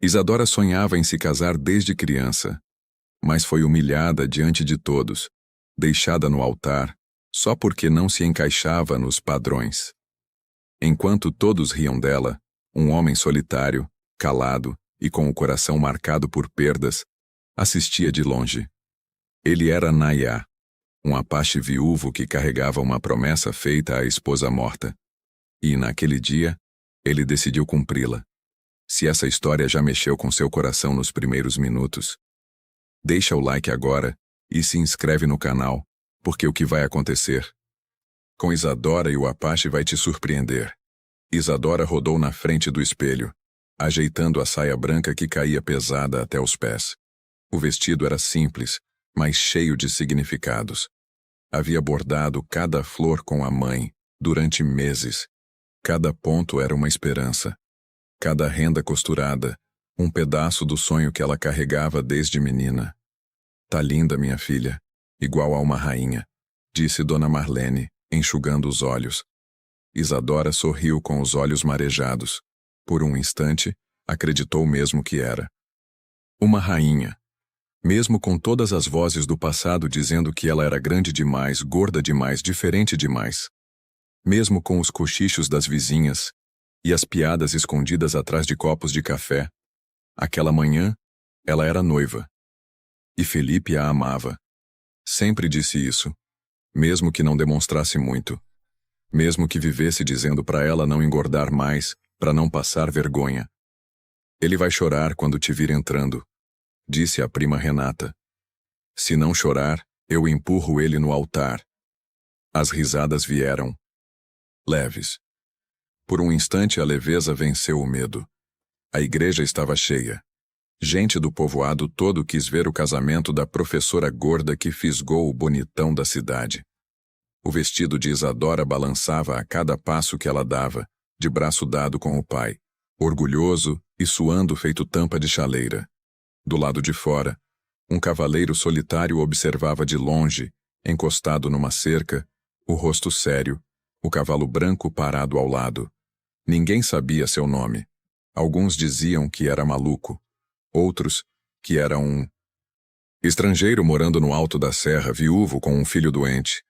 Isadora sonhava em se casar desde criança, mas foi humilhada diante de todos, deixada no altar, só porque não se encaixava nos padrões. Enquanto todos riam dela, um homem solitário, calado e com o coração marcado por perdas, assistia de longe. Ele era Nayá, um Apache viúvo que carregava uma promessa feita à esposa morta. E, naquele dia, ele decidiu cumpri-la. Se essa história já mexeu com seu coração nos primeiros minutos, deixa o like agora e se inscreve no canal, porque o que vai acontecer com Isadora e o Apache vai te surpreender. Isadora rodou na frente do espelho, ajeitando a saia branca que caía pesada até os pés. O vestido era simples, mas cheio de significados. Havia bordado cada flor com a mãe, durante meses. Cada ponto era uma esperança. Cada renda costurada, um pedaço do sonho que ela carregava desde menina. "Tá linda, minha filha, igual a uma rainha", disse Dona Marlene, enxugando os olhos. Isadora sorriu com os olhos marejados. Por um instante, acreditou mesmo que era uma rainha. Mesmo com todas as vozes do passado dizendo que ela era grande demais, gorda demais, diferente demais. Mesmo com os cochichos das vizinhas e as piadas escondidas atrás de copos de café, aquela manhã, ela era noiva. E Felipe a amava. Sempre disse isso, mesmo que não demonstrasse muito. Mesmo que vivesse dizendo para ela não engordar mais, para não passar vergonha. "Ele vai chorar quando te vir entrando", disse a prima Renata. "Se não chorar, eu empurro ele no altar." As risadas vieram. Leves. Por um instante a leveza venceu o medo. A igreja estava cheia. Gente do povoado todo quis ver o casamento da professora gorda que fisgou o bonitão da cidade. O vestido de Isadora balançava a cada passo que ela dava, de braço dado com o pai, orgulhoso e suando feito tampa de chaleira. Do lado de fora, um cavaleiro solitário observava de longe, encostado numa cerca, o rosto sério, o cavalo branco parado ao lado. Ninguém sabia seu nome. Alguns diziam que era maluco, outros que era um estrangeiro morando no alto da serra, viúvo com um filho doente.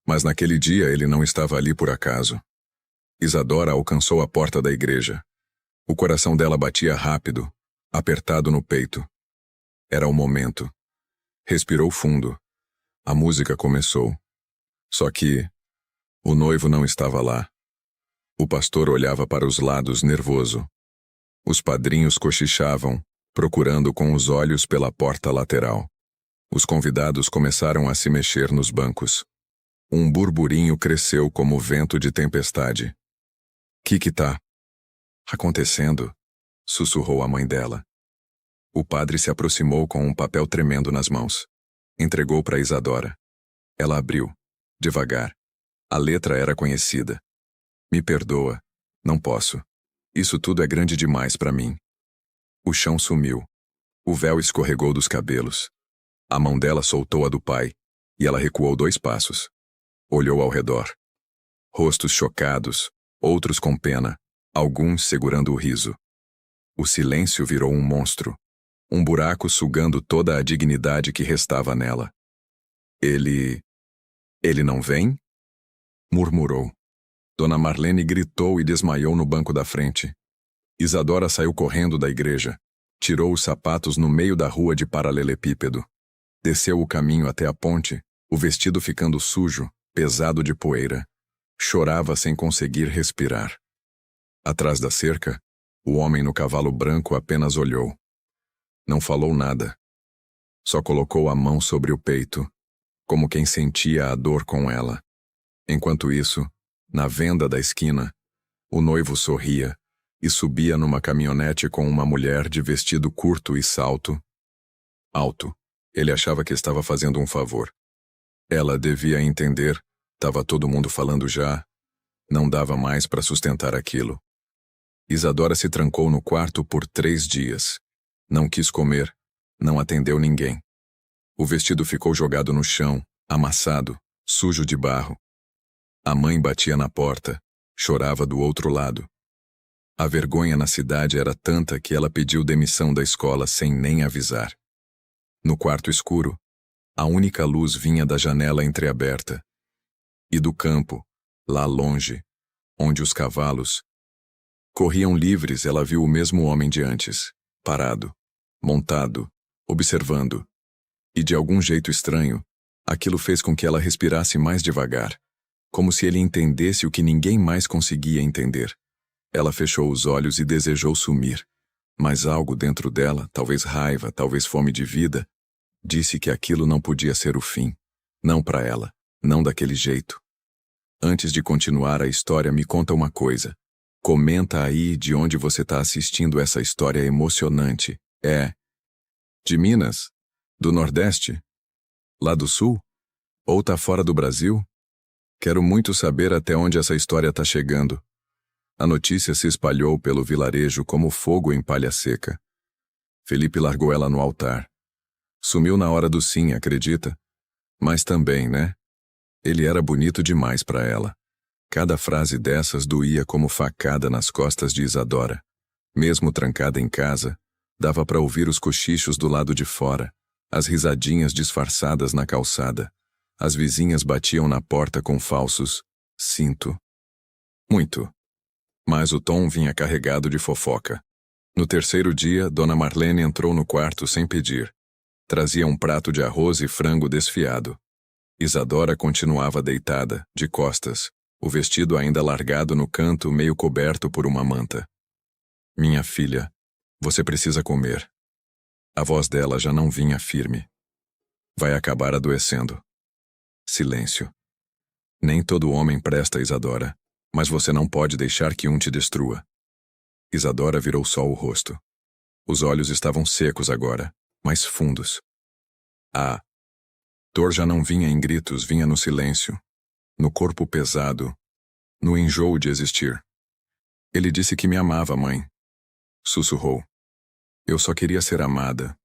Mas naquele dia ele não estava ali por acaso. Isadora alcançou a porta da igreja. O coração dela batia rápido, apertado no peito. Era o momento. Respirou fundo. A música começou. Só que o noivo não estava lá. O pastor olhava para os lados nervoso. Os padrinhos cochichavam, procurando com os olhos pela porta lateral. Os convidados começaram a se mexer nos bancos. Um burburinho cresceu como vento de tempestade. Que tá acontecendo?" sussurrou a mãe dela. O padre se aproximou com um papel tremendo nas mãos. Entregou para Isadora. Ela abriu, devagar. A letra era conhecida. "Me perdoa. Não posso. Isso tudo é grande demais para mim." O chão sumiu. O véu escorregou dos cabelos. A mão dela soltou a do pai, e ela recuou 2 passos. Olhou ao redor. Rostos chocados, outros com pena, alguns segurando o riso. O silêncio virou um monstro, um buraco sugando toda a dignidade que restava nela. Ele não vem?" murmurou. Dona Marlene gritou e desmaiou no banco da frente. Isadora saiu correndo da igreja, tirou os sapatos no meio da rua de paralelepípedo. Desceu o caminho até a ponte, o vestido ficando sujo, pesado de poeira. Chorava sem conseguir respirar. Atrás da cerca, o homem no cavalo branco apenas olhou. Não falou nada. Só colocou a mão sobre o peito, como quem sentia a dor com ela. Enquanto isso, na venda da esquina, o noivo sorria e subia numa caminhonete com uma mulher de vestido curto e salto alto. Ele achava que estava fazendo um favor. Ela devia entender, estava todo mundo falando já, não dava mais para sustentar aquilo. Isadora se trancou no quarto por 3 dias. Não quis comer, não atendeu ninguém. O vestido ficou jogado no chão, amassado, sujo de barro. A mãe batia na porta, chorava do outro lado. A vergonha na cidade era tanta que ela pediu demissão da escola sem nem avisar. No quarto escuro, a única luz vinha da janela entreaberta. E do campo, lá longe, onde os cavalos corriam livres, ela viu o mesmo homem de antes, parado, montado, observando. E de algum jeito estranho, aquilo fez com que ela respirasse mais devagar, como se ele entendesse o que ninguém mais conseguia entender. Ela fechou os olhos e desejou sumir, mas algo dentro dela, talvez raiva, talvez fome de vida, disse que aquilo não podia ser o fim. Não para ela, não daquele jeito. Antes de continuar a história, me conta uma coisa. Comenta aí de onde você está assistindo essa história emocionante. É de Minas? Do Nordeste? Lá do Sul? Ou tá fora do Brasil? Quero muito saber até onde essa história está chegando. A notícia se espalhou pelo vilarejo como fogo em palha seca. Felipe largou ela no altar. Sumiu na hora do sim, acredita? Mas também, né? Ele era bonito demais para ela. Cada frase dessas doía como facada nas costas de Isadora. Mesmo trancada em casa, dava para ouvir os cochichos do lado de fora, as risadinhas disfarçadas na calçada. As vizinhas batiam na porta com falsos "sinto muito". Mas o tom vinha carregado de fofoca. No terceiro dia, Dona Marlene entrou no quarto sem pedir. Trazia um prato de arroz e frango desfiado. Isadora continuava deitada, de costas, o vestido ainda largado no canto, meio coberto por uma manta. "Minha filha, você precisa comer." A voz dela já não vinha firme. "Vai acabar adoecendo." Silêncio. Nem todo homem presta, Isadora, mas você não pode deixar que um te destrua. Isadora virou só o rosto. Os olhos estavam secos agora, mas fundos. A dor já não vinha em gritos, vinha no silêncio, no corpo pesado, no enjoo de existir. "Ele disse que me amava, mãe." Sussurrou. "Eu só queria ser amada."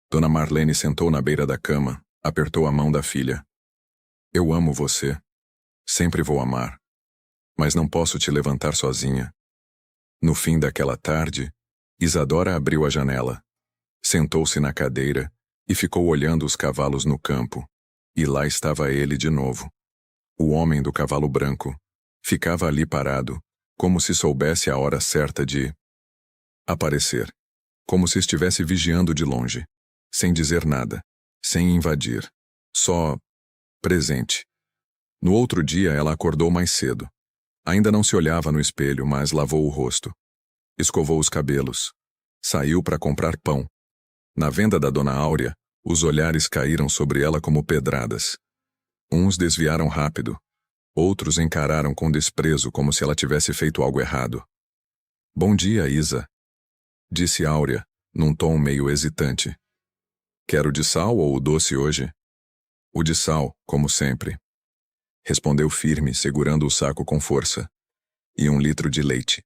Dona Marlene sentou na beira da cama, apertou a mão da filha. "Eu amo você. Sempre vou amar. Mas não posso te levantar sozinha." No fim daquela tarde, Isadora abriu a janela, sentou-se na cadeira e ficou olhando os cavalos no campo. E lá estava ele de novo. O homem do cavalo branco. Ficava ali parado, como se soubesse a hora certa de aparecer. Como se estivesse vigiando de longe, sem dizer nada, sem invadir. Só presente. No outro dia ela acordou mais cedo. Ainda não se olhava no espelho, mas lavou o rosto. Escovou os cabelos. Saiu para comprar pão. Na venda da Dona Áurea, os olhares caíram sobre ela como pedradas. Uns desviaram rápido. Outros encararam com desprezo como se ela tivesse feito algo errado. "Bom dia, Isa", disse Áurea, num tom meio hesitante. "Quer o de sal ou o doce hoje?" "O de sal, como sempre", respondeu firme, segurando o saco com força. "E 1 litro de leite."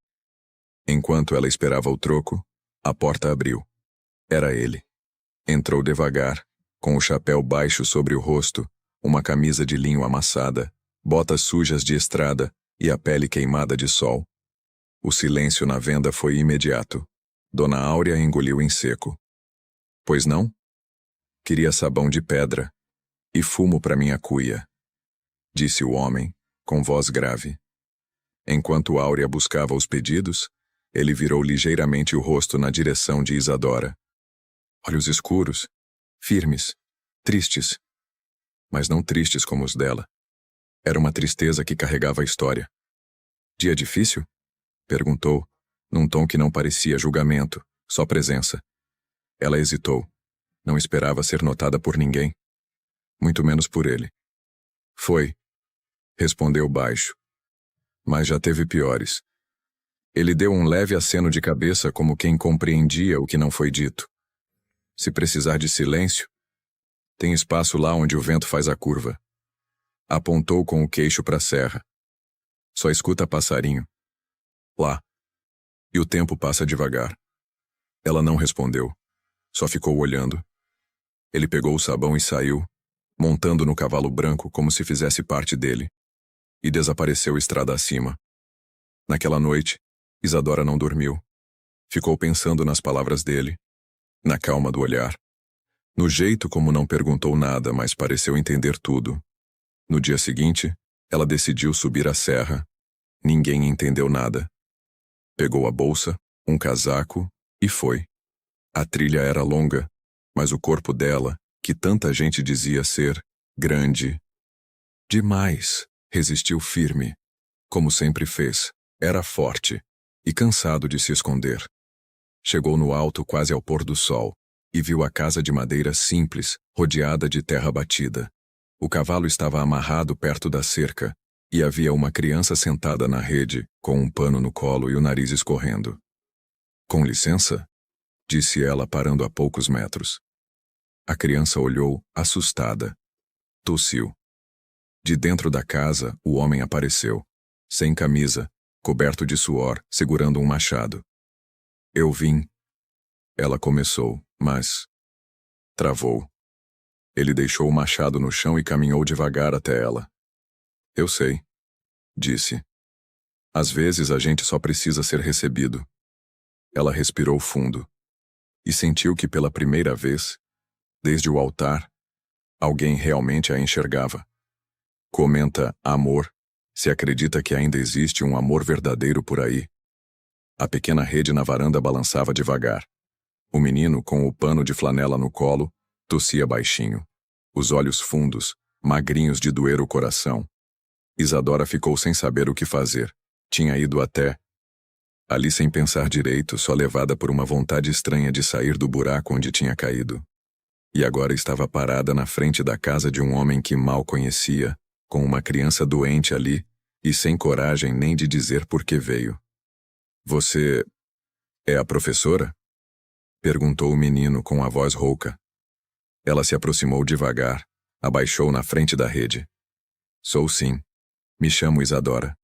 Enquanto ela esperava o troco, a porta abriu. Era ele. Entrou devagar, com o chapéu baixo sobre o rosto, uma camisa de linho amassada, botas sujas de estrada e a pele queimada de sol. O silêncio na venda foi imediato. Dona Áurea engoliu em seco. "Pois não?" "Queria sabão de pedra e fumo para minha cuia", disse o homem, com voz grave. Enquanto Áurea buscava os pedidos, ele virou ligeiramente o rosto na direção de Isadora. Olhos escuros, firmes, tristes. Mas não tristes como os dela. Era uma tristeza que carregava a história. "Dia difícil?" perguntou, num tom que não parecia julgamento, só presença. Ela hesitou. Não esperava ser notada por ninguém. Muito menos por ele. "Foi", respondeu baixo. "Mas já teve piores." Ele deu um leve aceno de cabeça como quem compreendia o que não foi dito. "Se precisar de silêncio, tem espaço lá onde o vento faz a curva." Apontou com o queixo para a serra. "Só escuta passarinho. Lá. E o tempo passa devagar." Ela não respondeu. Só ficou olhando. Ele pegou o sabão e saiu, montando no cavalo branco como se fizesse parte dele, e desapareceu estrada acima. Naquela noite, Isadora não dormiu. Ficou pensando nas palavras dele, na calma do olhar, no jeito como não perguntou nada, mas pareceu entender tudo. No dia seguinte, ela decidiu subir a serra. Ninguém entendeu nada. Pegou a bolsa, um casaco e foi. A trilha era longa, mas o corpo dela, que tanta gente dizia ser grande demais, resistiu firme, como sempre fez. Era forte e cansado de se esconder. Chegou no alto quase ao pôr do sol e viu a casa de madeira simples, rodeada de terra batida. O cavalo estava amarrado perto da cerca e havia uma criança sentada na rede, com um pano no colo e o nariz escorrendo. Com licença? Disse ela, parando a poucos metros. A criança olhou, assustada. Tossiu. De dentro da casa, o homem apareceu, sem camisa, coberto de suor, segurando um machado. Eu vim. Ela começou, mas travou. Ele deixou o machado no chão e caminhou devagar até ela. Eu sei, disse. Às vezes a gente só precisa ser recebido. Ela respirou fundo e sentiu que pela primeira vez, desde o altar, alguém realmente a enxergava. Comenta amor, se acredita que ainda existe um amor verdadeiro por aí. A pequena rede na varanda balançava devagar. O menino, com o pano de flanela no colo, tossia baixinho. Os olhos fundos, magrinhos de doer o coração. Isadora ficou sem saber o que fazer. Tinha ido até ali sem pensar direito, só levada por uma vontade estranha de sair do buraco onde tinha caído. E agora estava parada na frente da casa de um homem que mal conhecia, com uma criança doente ali, e sem coragem nem de dizer por que veio. Você é a professora? Perguntou o menino com a voz rouca. Ela se aproximou devagar, abaixou na frente da rede. Sou sim. Me chamo Isadora.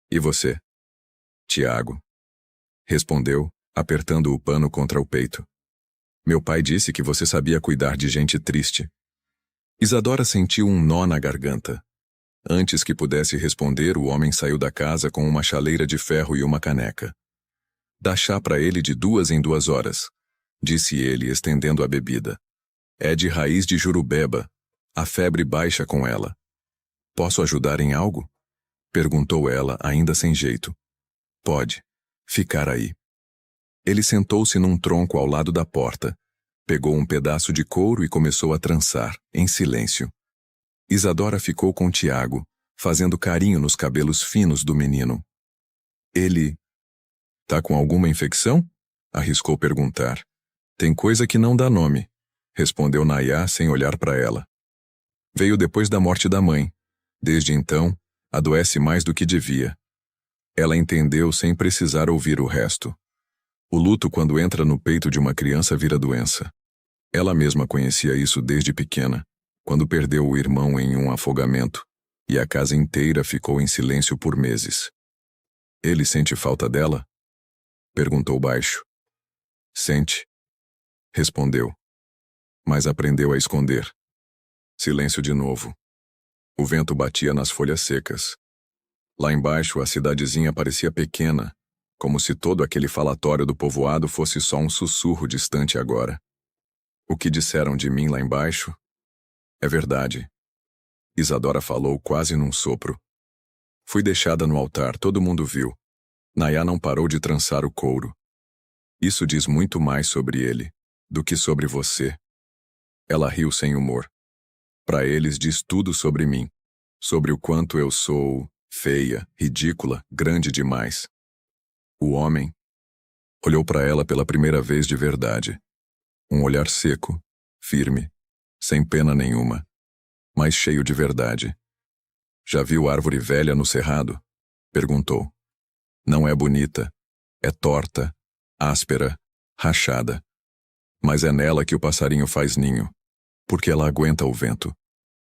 E você? Tiago. Respondeu, apertando o pano contra o peito. Meu pai disse que você sabia cuidar de gente triste. Isadora sentiu um nó na garganta. Antes que pudesse responder, o homem saiu da casa com uma chaleira de ferro e uma caneca. Dá chá para ele de 2 em 2 horas, disse ele, estendendo a bebida. É de raiz de jurubeba. A febre baixa com ela. Posso ajudar em algo? Perguntou ela, ainda sem jeito. Pode. Ficar aí. Ele sentou-se num tronco ao lado da porta, pegou um pedaço de couro e começou a trançar, em silêncio. Isadora ficou com Tiago, fazendo carinho nos cabelos finos do menino. Ele... Tá com alguma infecção? Arriscou perguntar. Tem coisa que não dá nome, respondeu Nayá sem olhar para ela. Veio depois da morte da mãe. Desde então, adoece mais do que devia. Ela entendeu sem precisar ouvir o resto. O luto, quando entra no peito de uma criança, vira doença. Ela mesma conhecia isso desde pequena, quando perdeu o irmão em um afogamento, e a casa inteira ficou em silêncio por meses. Ele sente falta dela? Perguntou baixo. Sente. Respondeu. Mas aprendeu a esconder. Silêncio de novo. O vento batia nas folhas secas. Lá embaixo, a cidadezinha parecia pequena, como se todo aquele falatório do povoado fosse só um sussurro distante agora. O que disseram de mim lá embaixo? É verdade. Isadora falou quase num sopro. Fui deixada no altar, todo mundo viu. Nayá não parou de trançar o couro. Isso diz muito mais sobre ele do que sobre você. Ela riu sem humor. Para eles diz tudo sobre mim, sobre o quanto eu sou feia, ridícula, grande demais. O homem olhou para ela pela primeira vez de verdade. Um olhar seco, firme, sem pena nenhuma, mas cheio de verdade. Já viu árvore velha no cerrado? Perguntou. Não é bonita, é torta, áspera, rachada. Mas é nela que o passarinho faz ninho, porque ela aguenta o vento.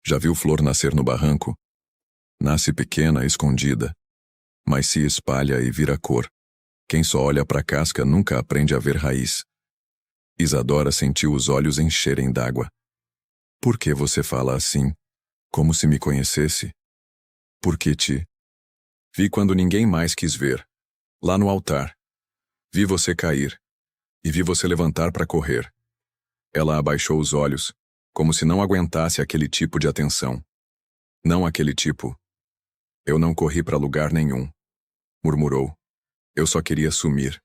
Já viu flor nascer no barranco? Nasce pequena, escondida, mas se espalha e vira cor. Quem só olha para a casca nunca aprende a ver raiz. Isadora sentiu os olhos encherem d'água. Por que você fala assim? Como se me conhecesse? Por que te vi quando ninguém mais quis ver. Lá no altar. Vi você cair. E vi você levantar para correr. Ela abaixou os olhos, como se não aguentasse aquele tipo de atenção. Não aquele tipo. Eu não corri para lugar nenhum. Murmurou. Eu só queria sumir.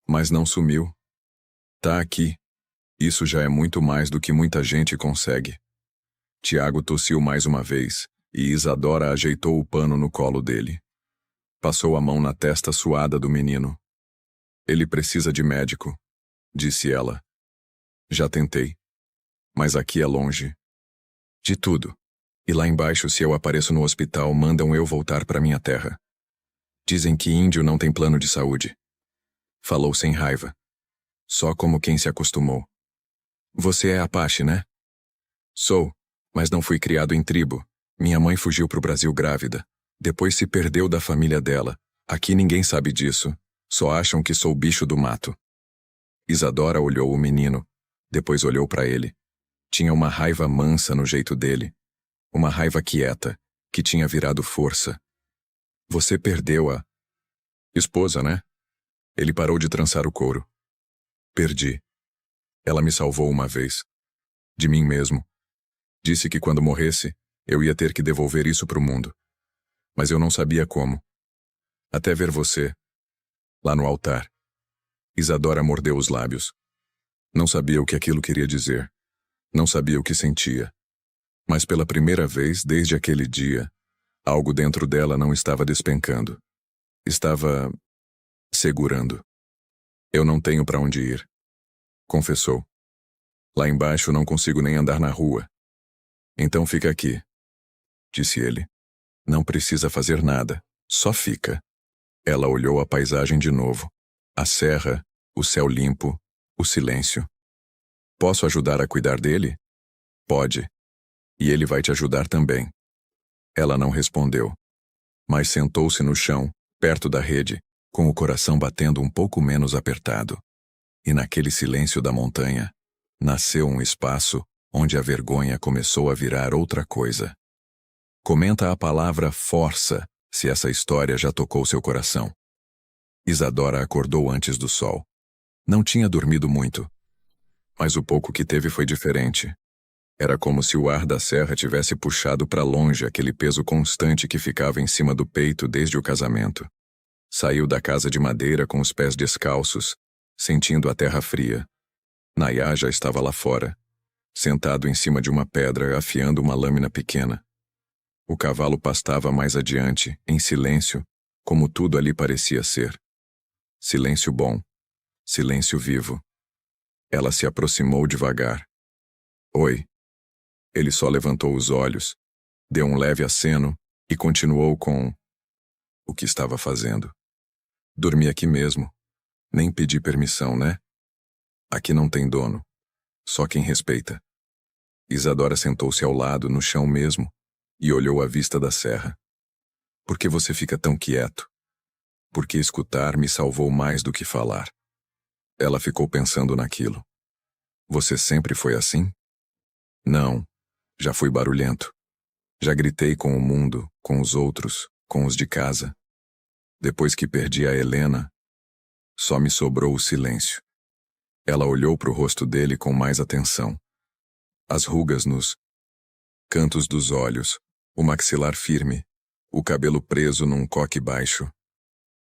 Mas não sumiu. Tá aqui. Isso já é muito mais do que muita gente consegue. Tiago tossiu mais uma vez, e Isadora ajeitou o pano no colo dele. Passou a mão na testa suada do menino. Ele precisa de médico, disse ela. Já tentei. Mas aqui é longe. De tudo. E lá embaixo, se eu apareço no hospital, mandam eu voltar para minha terra. Dizem que índio não tem plano de saúde. Falou sem raiva. Só como quem se acostumou. Você é Apache, né? Sou, mas não fui criado em tribo. Minha mãe fugiu pro Brasil grávida. Depois se perdeu da família dela. Aqui ninguém sabe disso. Só acham que sou bicho do mato. Isadora olhou o menino. Depois olhou para ele. Tinha uma raiva mansa no jeito dele. Uma raiva quieta, que tinha virado força. Você perdeu a esposa, né? Ele parou de trançar o couro. Perdi. Ela me salvou uma vez. De mim mesmo. Disse que quando morresse, eu ia ter que devolver isso pro mundo. Mas eu não sabia como. Até ver você. Lá no altar. Isadora mordeu os lábios. Não sabia o que aquilo queria dizer. Não sabia o que sentia. Mas pela primeira vez, desde aquele dia, algo dentro dela não estava despencando. Estava segurando. Eu não tenho para onde ir. Confessou. Lá embaixo não consigo nem andar na rua. Então fica aqui, disse ele. Não precisa fazer nada, só fica. Ela olhou a paisagem de novo. A serra, o céu limpo, o silêncio. Posso ajudar a cuidar dele? Pode. E ele vai te ajudar também. Ela não respondeu. Mas sentou-se no chão, perto da rede, com o coração batendo um pouco menos apertado. E naquele silêncio da montanha, nasceu um espaço onde a vergonha começou a virar outra coisa. Comenta a palavra força, se essa história já tocou seu coração. Isadora acordou antes do sol. Não tinha dormido muito. Mas o pouco que teve foi diferente. Era como se o ar da serra tivesse puxado para longe aquele peso constante que ficava em cima do peito desde o casamento. Saiu da casa de madeira com os pés descalços, sentindo a terra fria. Nayá já estava lá fora, sentado em cima de uma pedra afiando uma lâmina pequena. O cavalo pastava mais adiante, em silêncio, como tudo ali parecia ser. Silêncio bom, silêncio vivo. Ela se aproximou devagar. Oi. Ele só levantou os olhos, deu um leve aceno e continuou com o que estava fazendo. Dormi aqui mesmo. Nem pedi permissão, né? Aqui não tem dono. Só quem respeita. Isadora sentou-se ao lado, no chão mesmo, e olhou a vista da serra. Por que você fica tão quieto? Porque escutar me salvou mais do que falar. Ela ficou pensando naquilo. Você sempre foi assim? Não. Já fui barulhento. Já gritei com o mundo, com os outros, com os de casa. Depois que perdi a Helena, só me sobrou o silêncio. Ela olhou para o rosto dele com mais atenção. As rugas nos cantos dos olhos, o maxilar firme, o cabelo preso num coque baixo.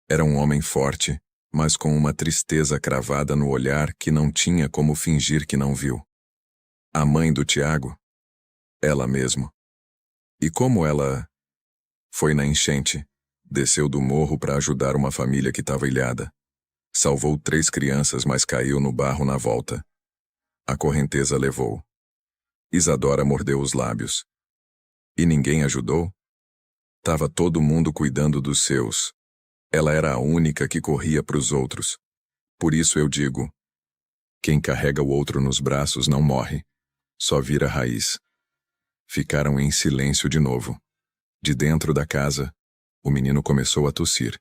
Era um homem forte, mas com uma tristeza cravada no olhar que não tinha como fingir que não viu. A mãe do Tiago? Ela mesmo. E como ela foi na enchente, desceu do morro para ajudar uma família que estava ilhada. Salvou 3 crianças, mas caiu no barro na volta. A correnteza levou. Isadora mordeu os lábios. E ninguém ajudou? Tava todo mundo cuidando dos seus. Ela era a única que corria para os outros. Por isso eu digo: quem carrega o outro nos braços não morre, só vira raiz. Ficaram em silêncio de novo. De dentro da casa, o menino começou a tossir.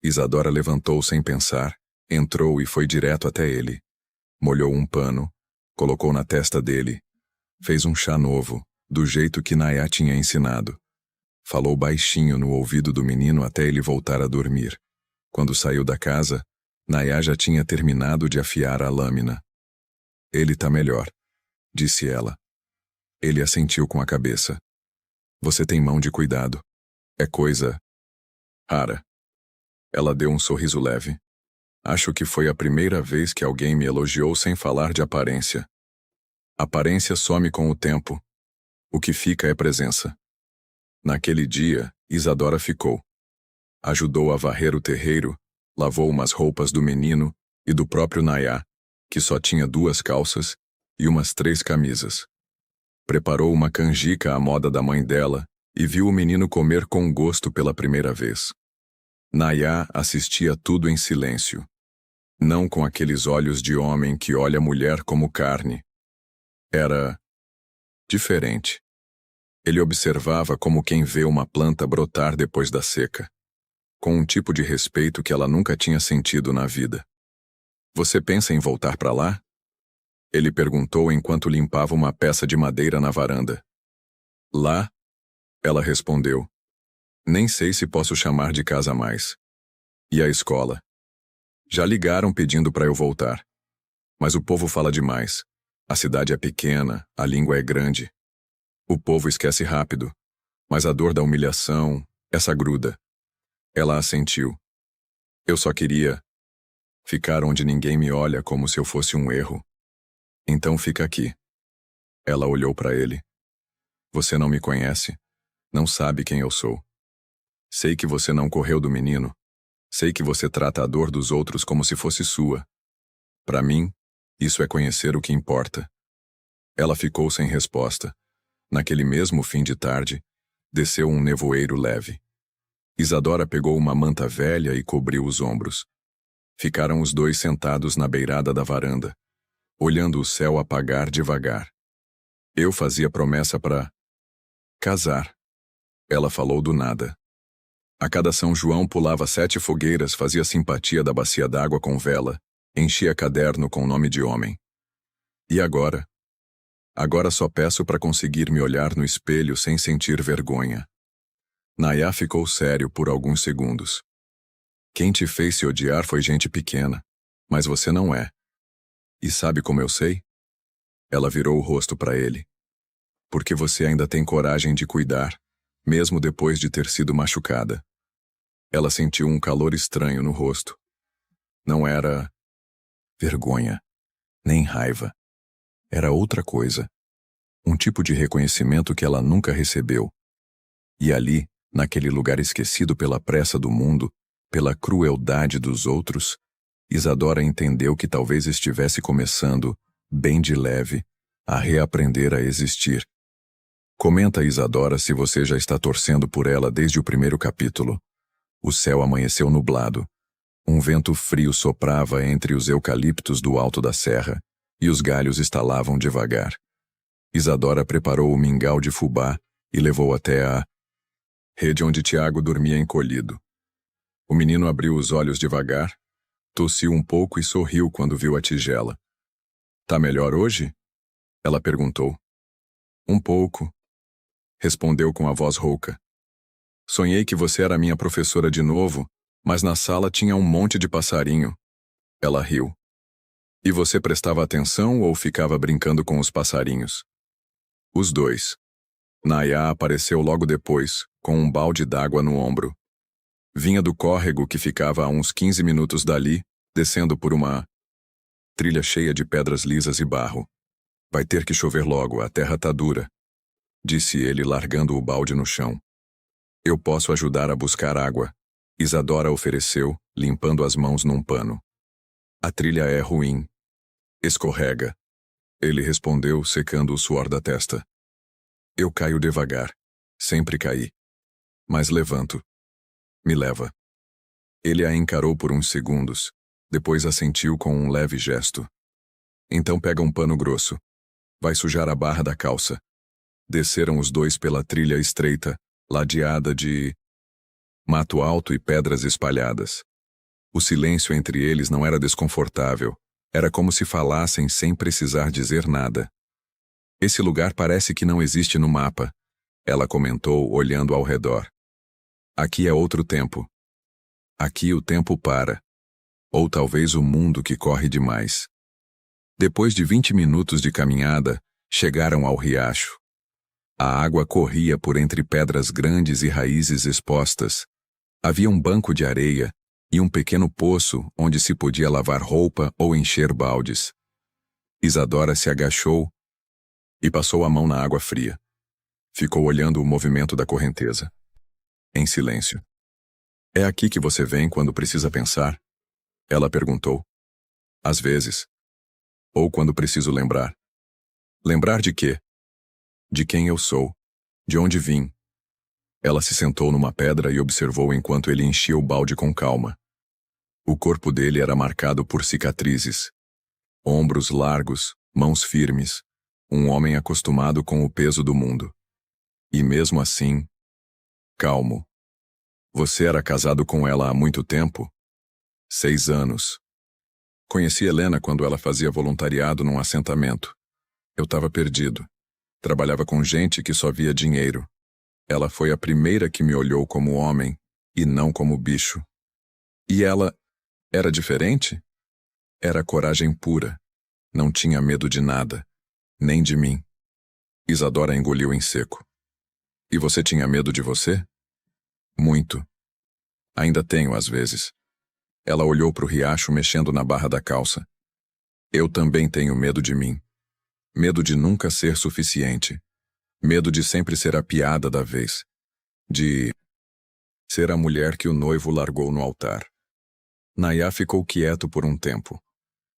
Isadora levantou sem pensar, entrou e foi direto até ele. Molhou um pano, colocou na testa dele. Fez um chá novo, do jeito que Nayá tinha ensinado. Falou baixinho no ouvido do menino até ele voltar a dormir. Quando saiu da casa, Nayá já tinha terminado de afiar a lâmina. Ele tá melhor, disse ela. Ele assentiu com a cabeça. Você tem mão de cuidado. É coisa rara. Ela deu um sorriso leve. Acho que foi a primeira vez que alguém me elogiou sem falar de aparência. Aparência some com o tempo. O que fica é presença. Naquele dia, Isadora ficou. Ajudou a varrer o terreiro, lavou umas roupas do menino e do próprio Nayá, que só tinha 2 calças e umas 3 camisas. Preparou uma canjica à moda da mãe dela e viu o menino comer com gosto pela primeira vez. Nayá assistia tudo em silêncio. Não com aqueles olhos de homem que olha a mulher como carne. Era diferente. Ele observava como quem vê uma planta brotar depois da seca, com um tipo de respeito que ela nunca tinha sentido na vida. Você pensa em voltar para lá? Ele perguntou enquanto limpava uma peça de madeira na varanda. Lá? Ela respondeu. Nem sei se posso chamar de casa mais. E a escola? Já ligaram pedindo para eu voltar. Mas o povo fala demais. A cidade é pequena, a língua é grande. O povo esquece rápido. Mas a dor da humilhação, essa gruda. Ela assentiu. Eu só queria ficar onde ninguém me olha como se eu fosse um erro. Então fica aqui. Ela olhou para ele. Você não me conhece. Não sabe quem eu sou. Sei que você não correu do menino. Sei que você trata a dor dos outros como se fosse sua. Para mim, isso é conhecer o que importa. Ela ficou sem resposta. Naquele mesmo fim de tarde, desceu um nevoeiro leve. Isadora pegou uma manta velha e cobriu os ombros. Ficaram os dois sentados na beirada da varanda, olhando o céu apagar devagar. Eu fazia promessa para casar. Ela falou do nada. A cada São João pulava 7 fogueiras, fazia simpatia da bacia d'água com vela, enchia caderno com nome de homem. E agora? Agora só peço para conseguir me olhar no espelho sem sentir vergonha. Nayá ficou sério por alguns segundos. Quem te fez se odiar foi gente pequena, mas você não é. E sabe como eu sei? Ela virou o rosto para ele. Porque você ainda tem coragem de cuidar, mesmo depois de ter sido machucada. Ela sentiu um calor estranho no rosto. Não era vergonha, nem raiva. Era outra coisa. Um tipo de reconhecimento que ela nunca recebeu. E ali, naquele lugar esquecido pela pressa do mundo, pela crueldade dos outros, Isadora entendeu que talvez estivesse começando, bem de leve, a reaprender a existir. Comenta Isadora se você já está torcendo por ela desde o primeiro capítulo. O céu amanheceu nublado. Um vento frio soprava entre os eucaliptos do alto da serra, e os galhos estalavam devagar. Isadora preparou o mingau de fubá e levou até a rede onde Tiago dormia encolhido. O menino abriu os olhos devagar, tossiu um pouco e sorriu quando viu a tigela. Tá melhor hoje? Ela perguntou. Um pouco, respondeu com a voz rouca. Sonhei que você era minha professora de novo, mas na sala tinha um monte de passarinho. Ela riu. E você prestava atenção ou ficava brincando com os passarinhos? Os dois. Nayá apareceu logo depois, com um balde d'água no ombro. Vinha do córrego que ficava a uns 15 minutos dali, descendo por uma trilha cheia de pedras lisas e barro. Vai ter que chover logo, a terra tá dura, disse ele largando o balde no chão. Eu posso ajudar a buscar água, Isadora ofereceu, limpando as mãos num pano. A trilha é ruim. Escorrega. Ele respondeu, secando o suor da testa. Eu caio devagar. Sempre caí. Mas levanto. Me leva. Ele a encarou por uns segundos, depois assentiu com um leve gesto. Então pega um pano grosso. Vai sujar a barra da calça. Desceram os dois pela trilha estreita, ladeada de mato alto e pedras espalhadas. O silêncio entre eles não era desconfortável. Era como se falassem sem precisar dizer nada. Esse lugar parece que não existe no mapa, ela comentou, olhando ao redor. Aqui é outro tempo. Aqui o tempo para. Ou talvez o mundo que corre demais. Depois de 20 minutos de caminhada, chegaram ao riacho. A água corria por entre pedras grandes e raízes expostas. Havia um banco de areia e um pequeno poço onde se podia lavar roupa ou encher baldes. Isadora se agachou e passou a mão na água fria. Ficou olhando o movimento da correnteza. Em silêncio. É aqui que você vem quando precisa pensar? Ela perguntou. Às vezes. Ou quando preciso lembrar. Lembrar de quê? De quem eu sou. De onde vim. Ela se sentou numa pedra e observou enquanto ele enchia o balde com calma. O corpo dele era marcado por cicatrizes. Ombros largos, mãos firmes. Um homem acostumado com o peso do mundo. E mesmo assim... Calmo. Você era casado com ela há muito tempo? 6 anos. Conheci Helena quando ela fazia voluntariado num assentamento. Eu estava perdido. Trabalhava com gente que só via dinheiro. Ela foi a primeira que me olhou como homem e não como bicho. E ela era diferente? Era coragem pura. Não tinha medo de nada, nem de mim. Isadora engoliu em seco. E você tinha medo de você? Muito. Ainda tenho, às vezes. Ela olhou para o riacho mexendo na barra da calça. Eu também tenho medo de mim. Medo de nunca ser suficiente. Medo de sempre ser a piada da vez. De ser a mulher que o noivo largou no altar. Nayá ficou quieto por um tempo.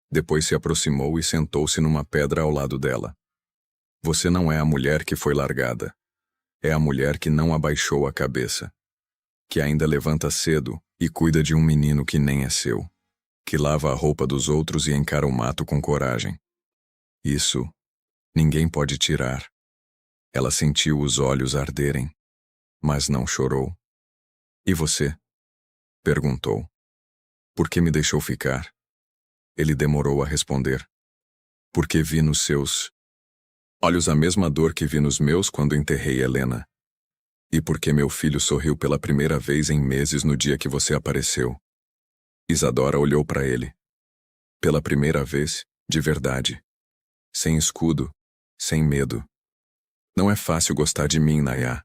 Depois se aproximou e sentou-se numa pedra ao lado dela. Você não é a mulher que foi largada. É a mulher que não abaixou a cabeça. Que ainda levanta cedo e cuida de um menino que nem é seu. Que lava a roupa dos outros e encara o mato com coragem. Isso ninguém pode tirar. Ela sentiu os olhos arderem, mas não chorou. E você? Perguntou. Por que me deixou ficar? Ele demorou a responder. Porque vi nos seus olhos a mesma dor que vi nos meus quando enterrei Helena. E porque meu filho sorriu pela primeira vez em meses no dia que você apareceu. Isadora olhou para ele. Pela primeira vez, de verdade. Sem escudo, sem medo. Não é fácil gostar de mim, Nayá.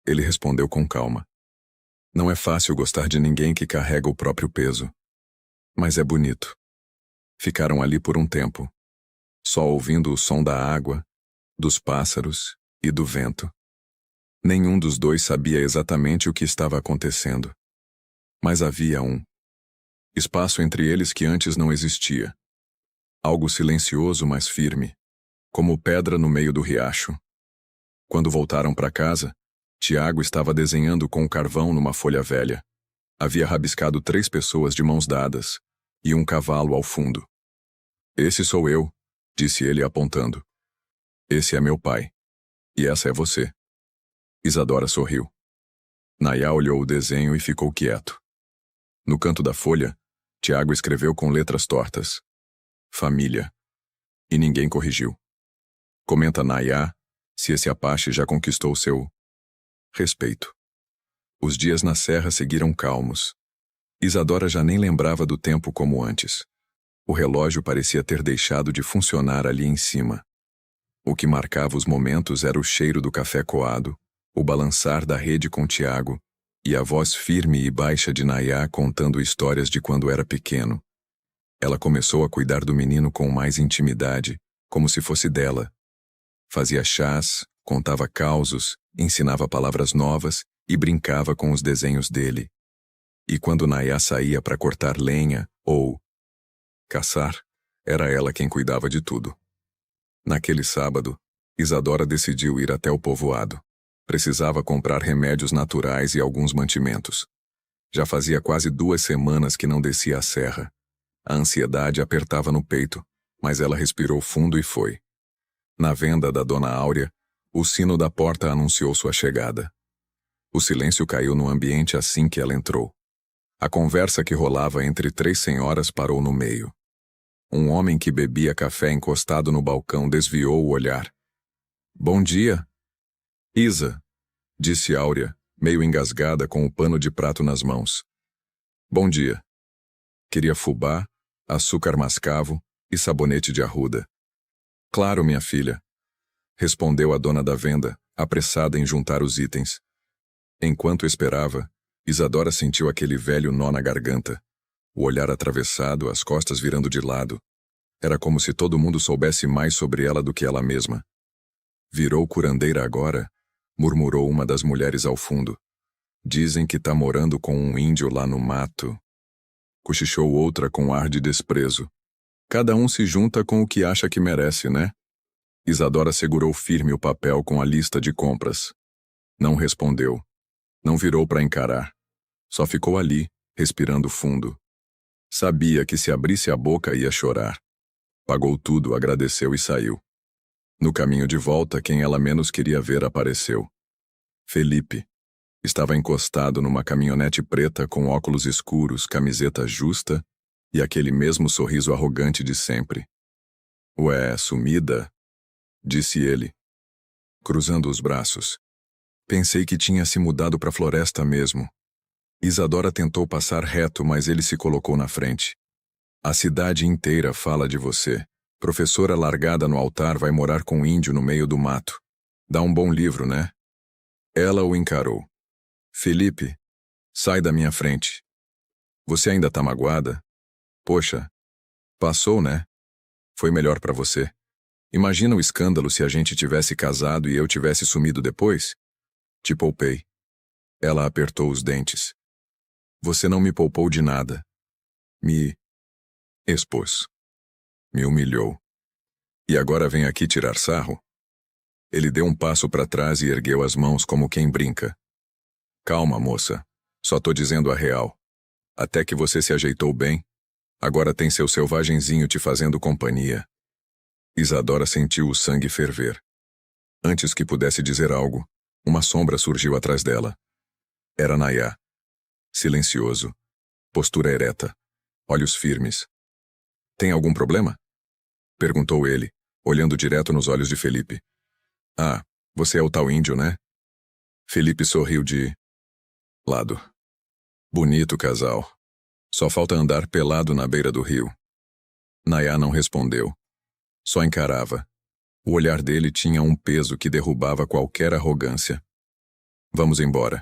Ele respondeu com calma. Não é fácil gostar de ninguém que carrega o próprio peso. Mas é bonito. Ficaram ali por um tempo, só ouvindo o som da água, dos pássaros e do vento. Nenhum dos dois sabia exatamente o que estava acontecendo. Mas havia um espaço entre eles que antes não existia. Algo silencioso, mas firme, como pedra no meio do riacho. Quando voltaram para casa, Tiago estava desenhando com carvão numa folha velha. Havia rabiscado 3 pessoas de mãos dadas e um cavalo ao fundo. Esse sou eu, disse ele apontando. Esse é meu pai. E essa é você. Isadora sorriu. Nayá olhou o desenho e ficou quieto. No canto da folha, Tiago escreveu com letras tortas. Família. E ninguém corrigiu. Comenta Nayá se esse Apache já conquistou seu respeito. Os dias na serra seguiram calmos. Isadora já nem lembrava do tempo como antes. O relógio parecia ter deixado de funcionar ali em cima. O que marcava os momentos era o cheiro do café coado, o balançar da rede com Tiago e a voz firme e baixa de Nayá contando histórias de quando era pequeno. Ela começou a cuidar do menino com mais intimidade, como se fosse dela. Fazia chás, contava causos, ensinava palavras novas e brincava com os desenhos dele. E quando Nayá saía para cortar lenha ou caçar, era ela quem cuidava de tudo. Naquele sábado, Isadora decidiu ir até o povoado. Precisava comprar remédios naturais e alguns mantimentos. Já fazia quase 2 semanas que não descia a serra. A ansiedade apertava no peito, mas ela respirou fundo e foi. Na venda da Dona Áurea, o sino da porta anunciou sua chegada. O silêncio caiu no ambiente assim que ela entrou. A conversa que rolava entre 3 senhoras parou no meio. Um homem que bebia café encostado no balcão desviou o olhar. Bom dia. Isa, disse Áurea, meio engasgada com o pano de prato nas mãos. Bom dia. Queria fubá, açúcar mascavo e sabonete de arruda. Claro, minha filha, respondeu a dona da venda, apressada em juntar os itens. Enquanto esperava, Isadora sentiu aquele velho nó na garganta. O olhar atravessado, as costas virando de lado. Era como se todo mundo soubesse mais sobre ela do que ela mesma. Virou curandeira agora? Murmurou uma das mulheres ao fundo. Dizem que tá morando com um índio lá no mato. Cochichou outra com ar de desprezo. Cada um se junta com o que acha que merece, né? Isadora segurou firme o papel com a lista de compras. Não respondeu. Não virou para encarar. Só ficou ali, respirando fundo. Sabia que se abrisse a boca ia chorar. Pagou tudo, agradeceu e saiu. No caminho de volta, quem ela menos queria ver apareceu. Felipe. Estava encostado numa caminhonete preta com óculos escuros, camiseta justa e aquele mesmo sorriso arrogante de sempre. Ué, sumida? Disse ele, cruzando os braços. Pensei que tinha se mudado para a floresta mesmo. Isadora tentou passar reto, mas ele se colocou na frente. A cidade inteira fala de você. Professora largada no altar vai morar com um índio no meio do mato. Dá um bom livro, né? Ela o encarou. Felipe, sai da minha frente. Você ainda tá magoada? Poxa, passou, né? Foi melhor para você. Imagina o escândalo se a gente tivesse casado e eu tivesse sumido depois? Te poupei. Ela apertou os dentes. Você não me poupou de nada. Me expôs. Me humilhou. E agora vem aqui tirar sarro? Ele deu um passo para trás e ergueu as mãos como quem brinca. Calma, moça. Só tô dizendo a real. Até que você se ajeitou bem, agora tem seu selvagenzinho te fazendo companhia. Isadora sentiu o sangue ferver. Antes que pudesse dizer algo, uma sombra surgiu atrás dela. Era Nayá. Silencioso. Postura ereta. Olhos firmes. Tem algum problema? Perguntou ele, olhando direto nos olhos de Felipe. Ah, você é o tal índio, né? Felipe sorriu de lado. Bonito casal. Só falta andar pelado na beira do rio. Nayá não respondeu. Só encarava. O olhar dele tinha um peso que derrubava qualquer arrogância. Vamos embora,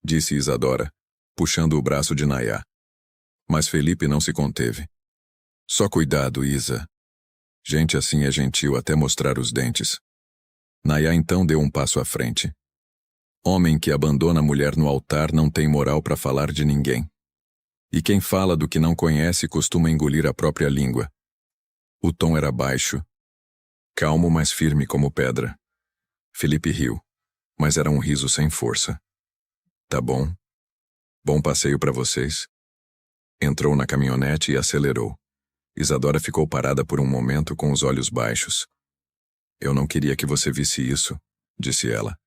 disse Isadora, puxando o braço de Nayá. Mas Felipe não se conteve. Só cuidado, Isa. Gente assim é gentil até mostrar os dentes. Nayá então deu um passo à frente. Homem que abandona a mulher no altar não tem moral para falar de ninguém. E quem fala do que não conhece costuma engolir a própria língua. O tom era baixo. Calmo, mas firme como pedra. Felipe riu, mas era um riso sem força. Tá bom. Bom passeio para vocês. Entrou na caminhonete e acelerou. Isadora ficou parada por um momento com os olhos baixos. Eu não queria que você visse isso, disse ela.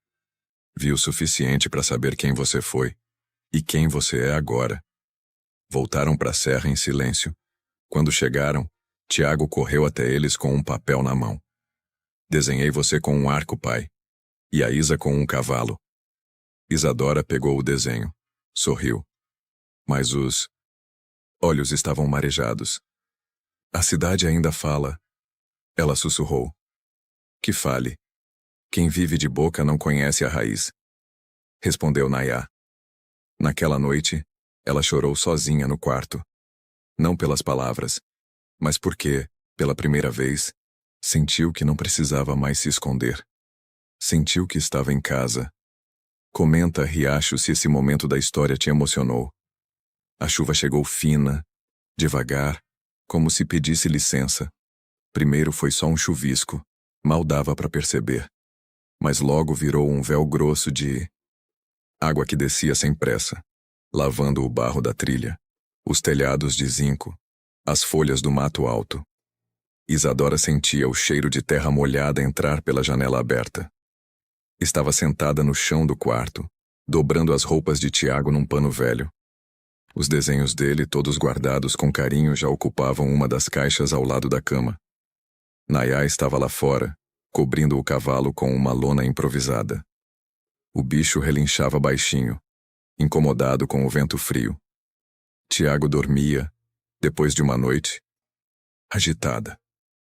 Vi o suficiente para saber quem você foi e quem você é agora. Voltaram para a serra em silêncio. Quando chegaram, Tiago correu até eles com um papel na mão. Desenhei você com um arco, pai. E a Isa com um cavalo. Isadora pegou o desenho. Sorriu. Mas os olhos estavam marejados. A cidade ainda fala. Ela sussurrou. Que fale. Quem vive de boca não conhece a raiz. Respondeu Nayá. Naquela noite, ela chorou sozinha no quarto. Não pelas palavras, mas porque, pela primeira vez, sentiu que não precisava mais se esconder. Sentiu que estava em casa. Comenta, Riacho, se esse momento da história te emocionou. A chuva chegou fina, devagar, como se pedisse licença. Primeiro foi só um chuvisco, mal dava para perceber. Mas logo virou um véu grosso de água que descia sem pressa, lavando o barro da trilha, os telhados de zinco, as folhas do mato alto. Isadora sentia o cheiro de terra molhada entrar pela janela aberta. Estava sentada no chão do quarto, dobrando as roupas de Tiago num pano velho. Os desenhos dele, todos guardados com carinho, já ocupavam uma das caixas ao lado da cama. Nayá estava lá fora, cobrindo o cavalo com uma lona improvisada. O bicho relinchava baixinho, incomodado com o vento frio. Tiago dormia, depois de uma noite agitada.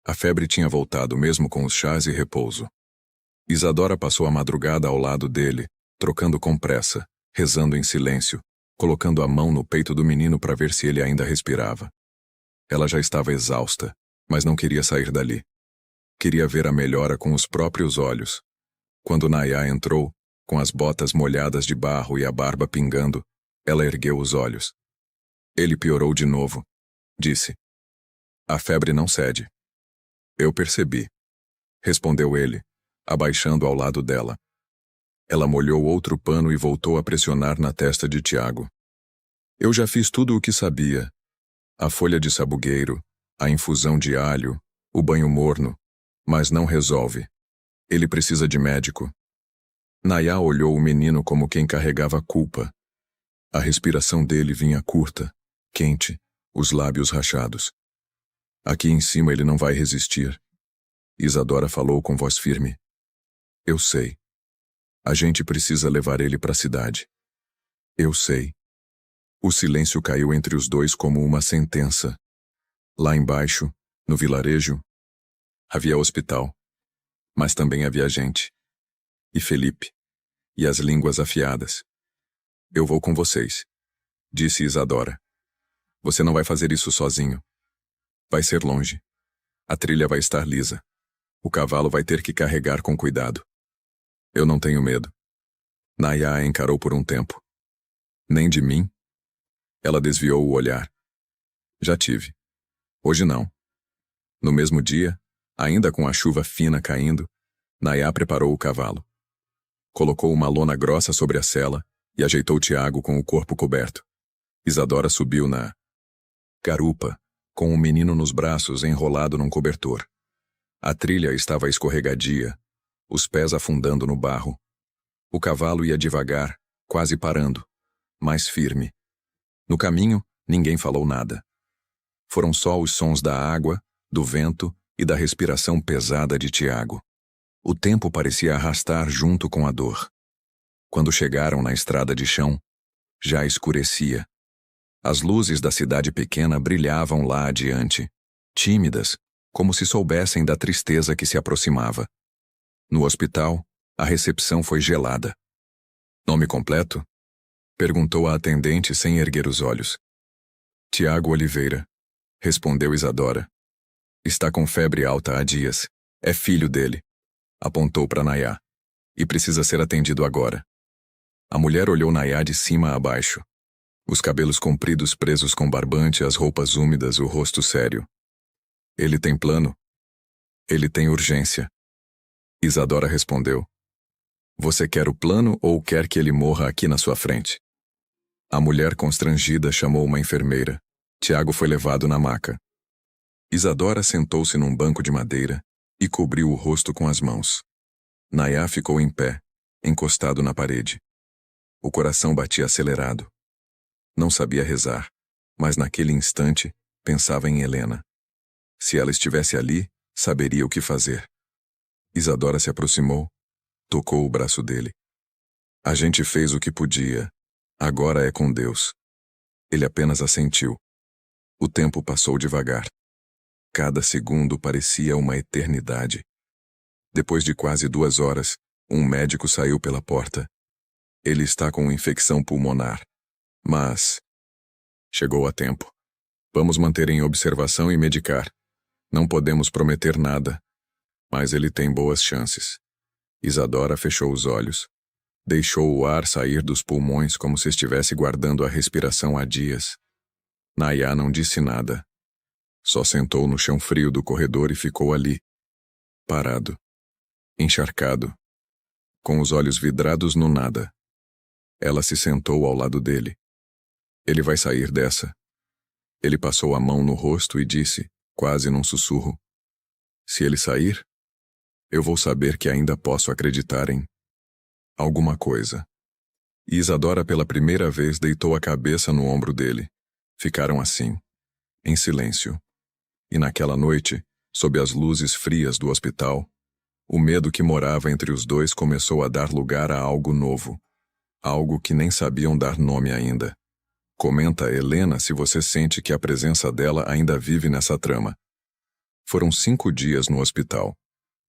A febre tinha voltado mesmo com os chás e repouso. Isadora passou a madrugada ao lado dele, trocando com pressa, rezando em silêncio, colocando a mão no peito do menino para ver se ele ainda respirava. Ela já estava exausta, mas não queria sair dali. Queria ver a melhora com os próprios olhos. Quando Nayá entrou, com as botas molhadas de barro e a barba pingando, ela ergueu os olhos. Ele piorou de novo. Disse: "A febre não cede." "Eu percebi", respondeu ele, abaixando ao lado dela. Ela molhou outro pano e voltou a pressionar na testa de Tiago. "Eu já fiz tudo o que sabia. A folha de sabugueiro, a infusão de alho, o banho morno, mas não resolve. Ele precisa de médico." Nayá olhou o menino como quem carregava culpa. A respiração dele vinha curta, quente, os lábios rachados. "Aqui em cima ele não vai resistir." Isadora falou com voz firme. "Eu sei. A gente precisa levar ele para a cidade." "Eu sei." O silêncio caiu entre os dois como uma sentença. Lá embaixo, no vilarejo, havia hospital, mas também havia gente. E Felipe. E as línguas afiadas. "Eu vou com vocês", disse Isadora. "Você não vai fazer isso sozinho. Vai ser longe. A trilha vai estar lisa. O cavalo vai ter que carregar com cuidado." "Eu não tenho medo." Nayá a encarou por um tempo. "Nem de mim?" Ela desviou o olhar. "Já tive. Hoje não." No mesmo dia, ainda com a chuva fina caindo, Nayá preparou o cavalo. Colocou uma lona grossa sobre a sela e ajeitou Tiago com o corpo coberto. Isadora subiu na garupa, com o menino nos braços enrolado num cobertor. A trilha estava escorregadia, os pés afundando no barro. O cavalo ia devagar, quase parando, mais firme. No caminho, ninguém falou nada. Foram só os sons da água, do vento e da respiração pesada de Tiago. O tempo parecia arrastar junto com a dor. Quando chegaram na estrada de chão, já escurecia. As luzes da cidade pequena brilhavam lá adiante, tímidas, como se soubessem da tristeza que se aproximava. No hospital, a recepção foi gelada. "Nome completo?" perguntou a atendente sem erguer os olhos. "Tiago Oliveira", respondeu Isadora. "Está com febre alta há dias. É filho dele." Apontou para Nayá. "E precisa ser atendido agora." A mulher olhou Nayá de cima a baixo. Os cabelos compridos presos com barbante, as roupas úmidas, o rosto sério. "Ele tem plano?" "Ele tem urgência." Isadora respondeu. "Você quer o plano ou quer que ele morra aqui na sua frente?" A mulher constrangida chamou uma enfermeira. Tiago foi levado na maca. Isadora sentou-se num banco de madeira e cobriu o rosto com as mãos. Nayá ficou em pé, encostado na parede. O coração batia acelerado. Não sabia rezar, mas naquele instante pensava em Helena. Se ela estivesse ali, saberia o que fazer. Isadora se aproximou, tocou o braço dele. "A gente fez o que podia. Agora é com Deus." Ele apenas assentiu. O tempo passou devagar. Cada segundo parecia uma eternidade. Depois de quase 2 horas, um médico saiu pela porta. "Ele está com infecção pulmonar. Mas chegou a tempo. Vamos manter em observação e medicar. Não podemos prometer nada, mas ele tem boas chances." Isadora fechou os olhos. Deixou o ar sair dos pulmões como se estivesse guardando a respiração há dias. Nayá não disse nada. Só sentou no chão frio do corredor e ficou ali, parado, encharcado, com os olhos vidrados no nada. Ela se sentou ao lado dele. "Ele vai sair dessa." Ele passou a mão no rosto e disse, quase num sussurro, "Se ele sair, eu vou saber que ainda posso acreditar em alguma coisa." E Isadora pela primeira vez deitou a cabeça no ombro dele. Ficaram assim, em silêncio. E naquela noite, sob as luzes frias do hospital, o medo que morava entre os dois começou a dar lugar a algo novo, algo que nem sabiam dar nome ainda. Comenta a Helena se você sente que a presença dela ainda vive nessa trama. Foram 5 dias no hospital.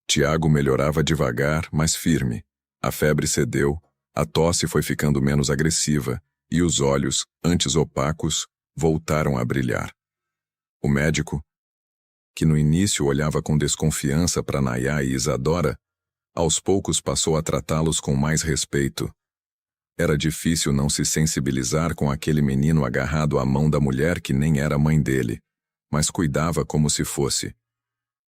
Tiago melhorava devagar, mas firme. A febre cedeu, a tosse foi ficando menos agressiva e os olhos, antes opacos, voltaram a brilhar. O médico, que no início olhava com desconfiança para Nayá e Isadora, aos poucos passou a tratá-los com mais respeito. Era difícil não se sensibilizar com aquele menino agarrado à mão da mulher que nem era mãe dele, mas cuidava como se fosse.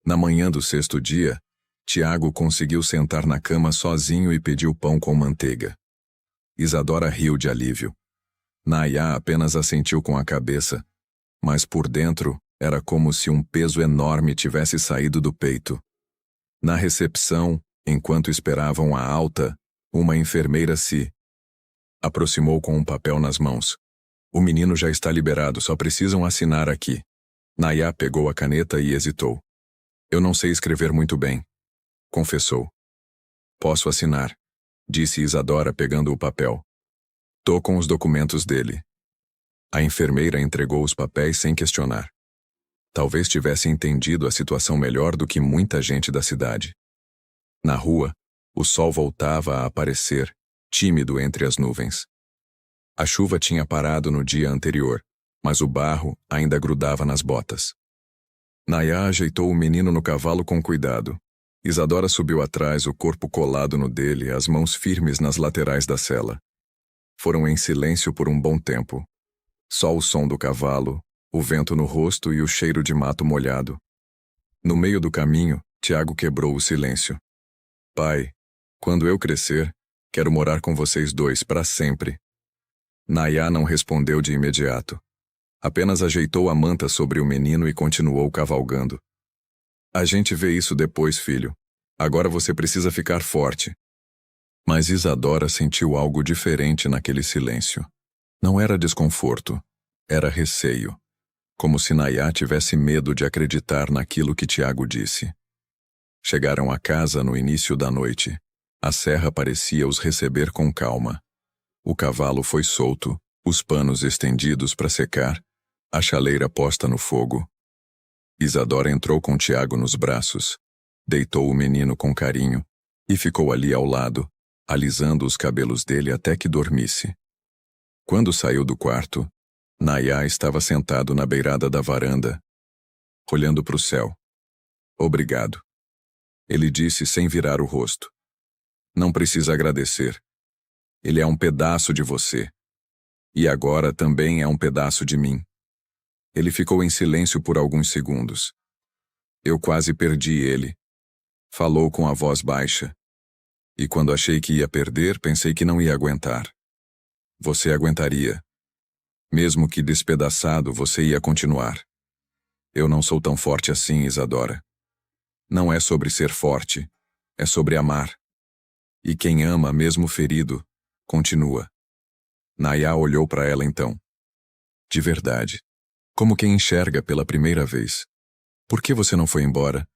Na manhã do 6º dia, Tiago conseguiu sentar na cama sozinho e pediu pão com manteiga. Isadora riu de alívio. Nayá apenas assentiu com a cabeça, mas por dentro era como se um peso enorme tivesse saído do peito. Na recepção, enquanto esperavam a alta, uma enfermeira se aproximou com um papel nas mãos. O menino já está liberado, só precisam assinar aqui. Nayá pegou a caneta e hesitou. Eu não sei escrever muito bem, confessou. Posso assinar, disse Isadora pegando o papel. Tô com os documentos dele. A enfermeira entregou os papéis sem questionar. Talvez tivesse entendido a situação melhor do que muita gente da cidade. Na rua, o sol voltava a aparecer, tímido entre as nuvens. A chuva tinha parado no dia anterior, mas o barro ainda grudava nas botas. Nayá ajeitou o menino no cavalo com cuidado. Isadora subiu atrás, o corpo colado no dele, as mãos firmes nas laterais da sela. Foram em silêncio por um bom tempo. Só o som do cavalo, o vento no rosto e o cheiro de mato molhado. No meio do caminho, Tiago quebrou o silêncio. Pai, quando eu crescer, quero morar com vocês dois para sempre. Nayá não respondeu de imediato. Apenas ajeitou a manta sobre o menino e continuou cavalgando. A gente vê isso depois, filho. Agora você precisa ficar forte. Mas Isadora sentiu algo diferente naquele silêncio. Não era desconforto, era receio. Como se Nayá tivesse medo de acreditar naquilo que Tiago disse. Chegaram a casa no início da noite. A serra parecia os receber com calma. O cavalo foi solto, os panos estendidos para secar, a chaleira posta no fogo. Isadora entrou com Tiago nos braços, deitou o menino com carinho e ficou ali ao lado, alisando os cabelos dele até que dormisse. Quando saiu do quarto, Nayá estava sentado na beirada da varanda, olhando para o céu. Obrigado, ele disse sem virar o rosto. Não precisa agradecer. Ele é um pedaço de você. E agora também é um pedaço de mim. Ele ficou em silêncio por alguns segundos. Eu quase perdi ele. Falou com a voz baixa. E quando achei que ia perder, pensei que não ia aguentar. Você aguentaria. Mesmo que despedaçado, você ia continuar. Eu não sou tão forte assim, Isadora. Não é sobre ser forte, é sobre amar. E quem ama, mesmo ferido, continua. Nayá olhou para ela então. De verdade. Como quem enxerga pela primeira vez. Por que você não foi embora?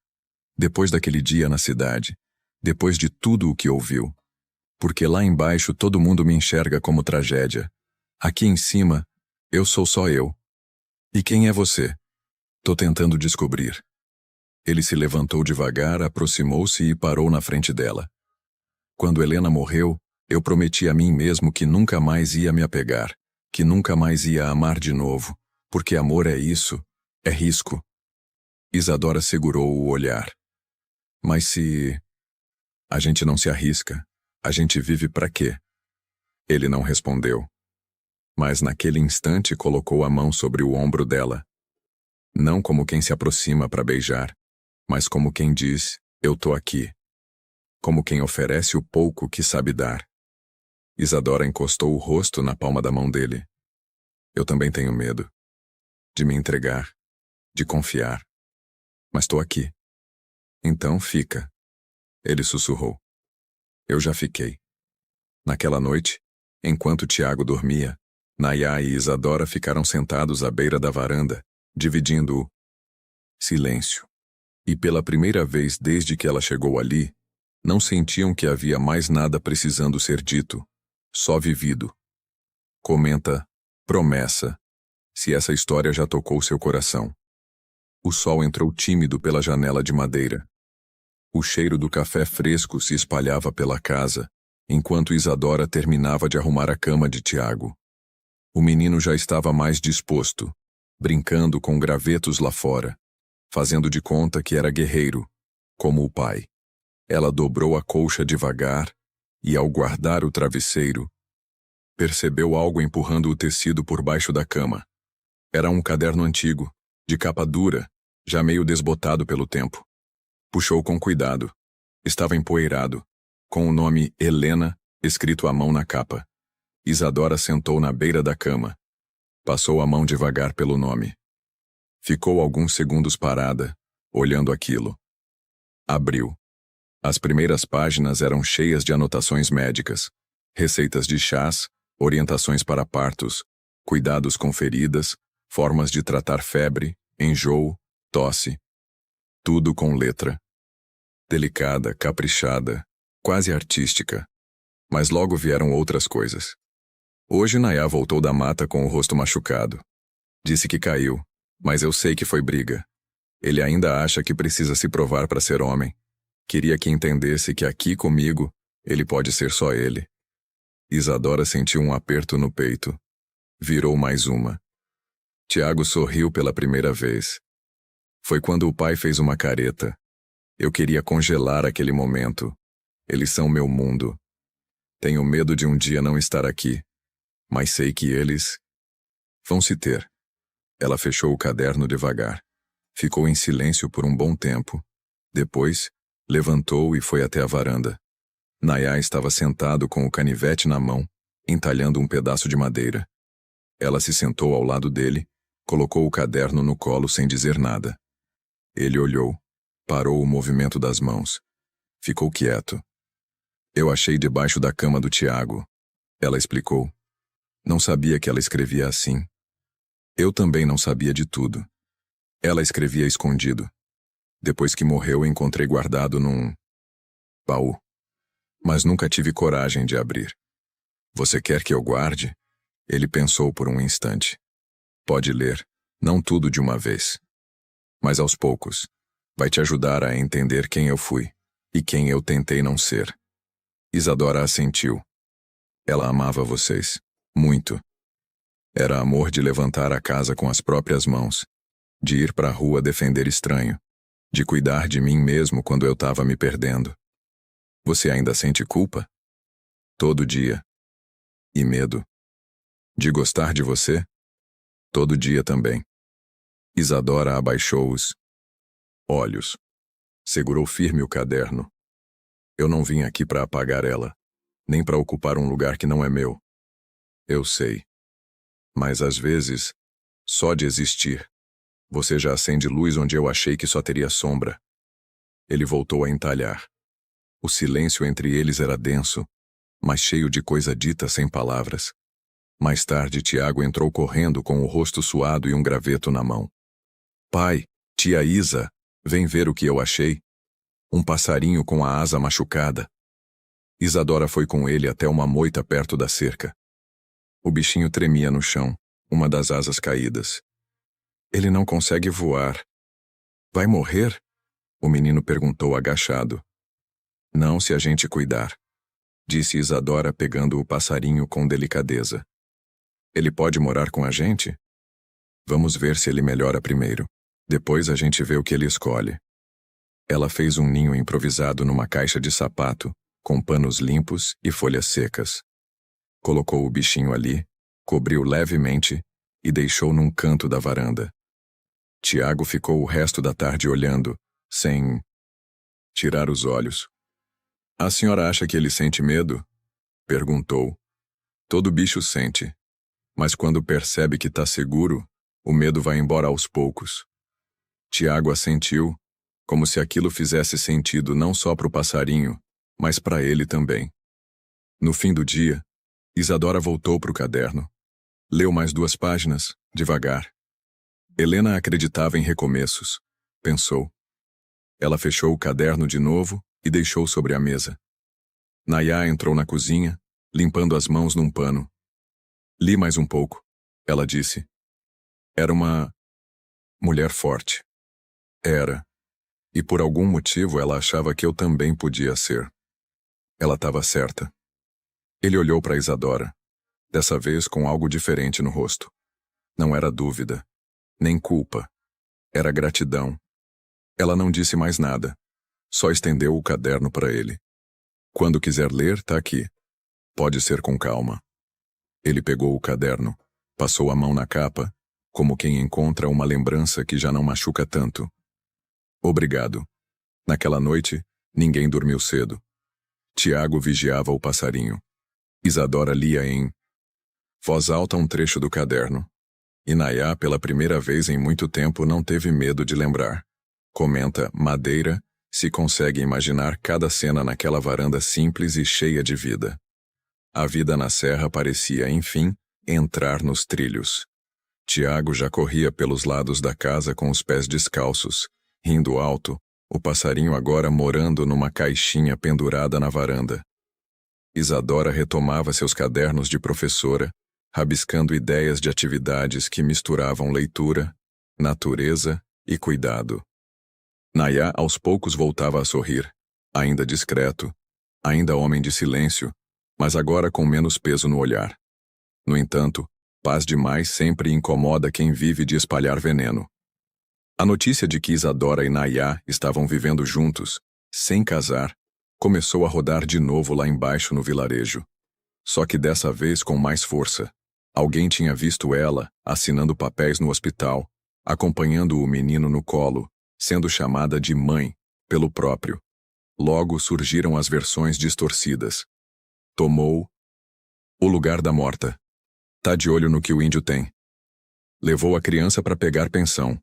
Depois daquele dia na cidade, depois de tudo o que ouviu. Porque lá embaixo todo mundo me enxerga como tragédia. Aqui em cima, eu sou só eu. E quem é você? Tô tentando descobrir. Ele se levantou devagar, aproximou-se e parou na frente dela. Quando Helena morreu, eu prometi a mim mesmo que nunca mais ia me apegar, que nunca mais ia amar de novo, porque amor é isso, é risco. Isadora segurou o olhar. Mas se a gente não se arrisca, a gente vive pra quê? Ele não respondeu. Mas naquele instante colocou a mão sobre o ombro dela. Não como quem se aproxima para beijar, mas como quem diz, eu tô aqui. Como quem oferece o pouco que sabe dar. Isadora encostou o rosto na palma da mão dele. Eu também tenho medo. De me entregar. De confiar. Mas tô aqui. Então fica. Ele sussurrou. Eu já fiquei. Naquela noite, enquanto Tiago dormia, Nayá e Isadora ficaram sentados à beira da varanda, dividindo o silêncio. E pela primeira vez desde que ela chegou ali, não sentiam que havia mais nada precisando ser dito, só vivido. Comenta Promessa. Se essa história já tocou seu coração. O sol entrou tímido pela janela de madeira. O cheiro do café fresco se espalhava pela casa, enquanto Isadora terminava de arrumar a cama de Tiago. O menino já estava mais disposto, brincando com gravetos lá fora, fazendo de conta que era guerreiro, como o pai. Ela dobrou a colcha devagar e, ao guardar o travesseiro, percebeu algo empurrando o tecido por baixo da cama. Era um caderno antigo, de capa dura, já meio desbotado pelo tempo. Puxou com cuidado. Estava empoeirado, com o nome Helena escrito à mão na capa. Isadora sentou na beira da cama. Passou a mão devagar pelo nome. Ficou alguns segundos parada, olhando aquilo. Abriu. As primeiras páginas eram cheias de anotações médicas, receitas de chás, orientações para partos, cuidados com feridas, formas de tratar febre, enjoo, tosse. Tudo com letra. Delicada, caprichada, quase artística. Mas logo vieram outras coisas. Hoje Nayá voltou da mata com o rosto machucado. Disse que caiu, mas eu sei que foi briga. Ele ainda acha que precisa se provar para ser homem. Queria que entendesse que aqui comigo, ele pode ser só ele. Isadora sentiu um aperto no peito. Virou mais uma. Tiago sorriu pela primeira vez. Foi quando o pai fez uma careta. Eu queria congelar aquele momento. Eles são meu mundo. Tenho medo de um dia não estar aqui. Mas sei que eles vão se ter. Ela fechou o caderno devagar. Ficou em silêncio por um bom tempo. Depois, levantou e foi até a varanda. Nayá estava sentado com o canivete na mão, entalhando um pedaço de madeira. Ela se sentou ao lado dele, colocou o caderno no colo sem dizer nada. Ele olhou, parou o movimento das mãos. Ficou quieto. Eu achei debaixo da cama do Tiago. Ela explicou. Não sabia que ela escrevia assim. Eu também não sabia de tudo. Ela escrevia escondido. Depois que morreu, encontrei guardado num baú. Mas nunca tive coragem de abrir. Você quer que eu guarde? Ele pensou por um instante. Pode ler, não tudo de uma vez. Mas aos poucos. Vai te ajudar a entender quem eu fui e quem eu tentei não ser. Isadora assentiu. Ela amava vocês. Muito. Era amor de levantar a casa com as próprias mãos, de ir para a rua defender estranho, de cuidar de mim mesmo quando eu estava me perdendo. Você ainda sente culpa? Todo dia. E medo? De gostar de você? Todo dia também. Isadora abaixou os olhos. Segurou firme o caderno. Eu não vim aqui para apagar ela, nem para ocupar um lugar que não é meu. Eu sei. Mas às vezes, só de existir, você já acende luz onde eu achei que só teria sombra. Ele voltou a entalhar. O silêncio entre eles era denso, mas cheio de coisa dita sem palavras. Mais tarde, Tiago entrou correndo com o rosto suado e um graveto na mão. Pai, tia Isa, vem ver o que eu achei. Um passarinho com a asa machucada. Isadora foi com ele até uma moita perto da cerca. O bichinho tremia no chão, uma das asas caídas. Ele não consegue voar. Vai morrer? O menino perguntou agachado. Não se a gente cuidar, disse Isadora pegando o passarinho com delicadeza. Ele pode morar com a gente? Vamos ver se ele melhora primeiro. Depois a gente vê o que ele escolhe. Ela fez um ninho improvisado numa caixa de sapato, com panos limpos e folhas secas. Colocou o bichinho ali, cobriu levemente e deixou num canto da varanda. Tiago ficou o resto da tarde olhando, sem tirar os olhos. A senhora acha que ele sente medo? Perguntou. Todo bicho sente. Mas quando percebe que está seguro, o medo vai embora aos poucos. Tiago assentiu, como se aquilo fizesse sentido não só para o passarinho, mas para ele também. No fim do dia, Isadora voltou para o caderno. Leu mais 2 páginas, devagar. Helena acreditava em recomeços, pensou. Ela fechou o caderno de novo e deixou sobre a mesa. Nayá entrou na cozinha, limpando as mãos num pano. Li mais um pouco. Ela disse. Era uma mulher forte. Era. E por algum motivo ela achava que eu também podia ser. Ela estava certa. Ele olhou para Isadora, dessa vez com algo diferente no rosto. Não era dúvida, nem culpa. Era gratidão. Ela não disse mais nada. Só estendeu o caderno para ele. Quando quiser ler, tá aqui. Pode ser com calma. Ele pegou o caderno, passou a mão na capa, como quem encontra uma lembrança que já não machuca tanto. Obrigado. Naquela noite, ninguém dormiu cedo. Tiago vigiava o passarinho. Isadora lia em voz alta um trecho do caderno. E Nayá, pela primeira vez em muito tempo, não teve medo de lembrar. Comenta Madeira, se consegue imaginar cada cena naquela varanda simples e cheia de vida. A vida na serra parecia, enfim, entrar nos trilhos. Tiago já corria pelos lados da casa com os pés descalços, rindo alto, o passarinho agora morando numa caixinha pendurada na varanda. Isadora retomava seus cadernos de professora, rabiscando ideias de atividades que misturavam leitura, natureza e cuidado. Nayá aos poucos voltava a sorrir, ainda discreto, ainda homem de silêncio, mas agora com menos peso no olhar. No entanto, paz demais sempre incomoda quem vive de espalhar veneno. A notícia de que Isadora e Nayá estavam vivendo juntos, sem casar, começou a rodar de novo lá embaixo no vilarejo. Só que dessa vez com mais força. Alguém tinha visto ela assinando papéis no hospital, acompanhando o menino no colo, sendo chamada de mãe, pelo próprio. Logo surgiram as versões distorcidas. Tomou o lugar da morta. Tá de olho no que o índio tem. Levou a criança para pegar pensão.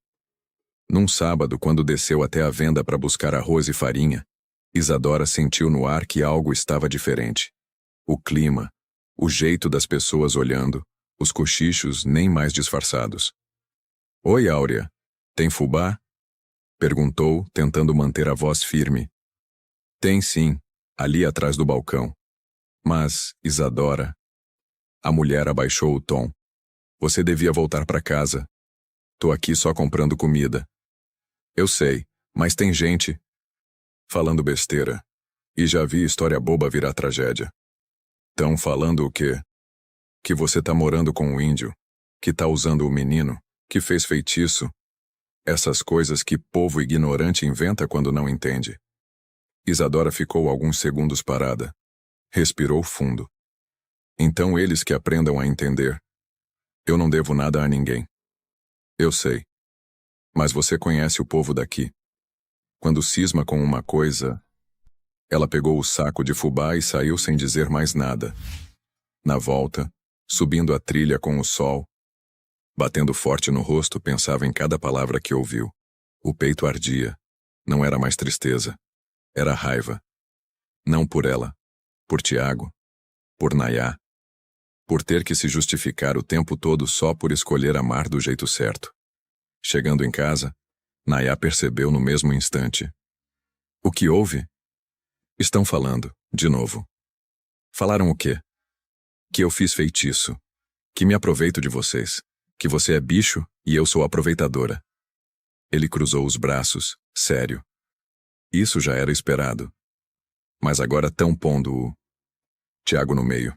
Num sábado, quando desceu até a venda para buscar arroz e farinha, Isadora sentiu no ar que algo estava diferente. O clima, o jeito das pessoas olhando, os cochichos nem mais disfarçados. Oi, Áurea. Tem fubá? Perguntou, tentando manter a voz firme. Tem sim, ali atrás do balcão. Mas, Isadora... A mulher abaixou o tom. Você devia voltar para casa. Tô aqui só comprando comida. Eu sei, mas tem gente... Falando besteira. E já vi história boba virar tragédia. Tão falando o quê? Que você tá morando com um índio, que tá usando o menino, que fez feitiço. Essas coisas que povo ignorante inventa quando não entende. Isadora ficou alguns segundos parada. Respirou fundo. Então eles que aprendam a entender. Eu não devo nada a ninguém. Eu sei. Mas você conhece o povo daqui. Quando cisma com uma coisa... Ela pegou o saco de fubá e saiu sem dizer mais nada. Na volta, subindo a trilha com o sol, batendo forte no rosto, pensava em cada palavra que ouviu. O peito ardia. Não era mais tristeza. Era raiva. Não por ela. Por Tiago. Por Nayá. Por ter que se justificar o tempo todo só por escolher amar do jeito certo. Chegando em casa, Nayá percebeu no mesmo instante. O que houve? Estão falando, de novo. Falaram o quê? Que eu fiz feitiço. Que me aproveito de vocês. Que você é bicho e eu sou aproveitadora. Ele cruzou os braços, sério. Isso já era esperado. Mas agora tão pondo o Tiago no meio.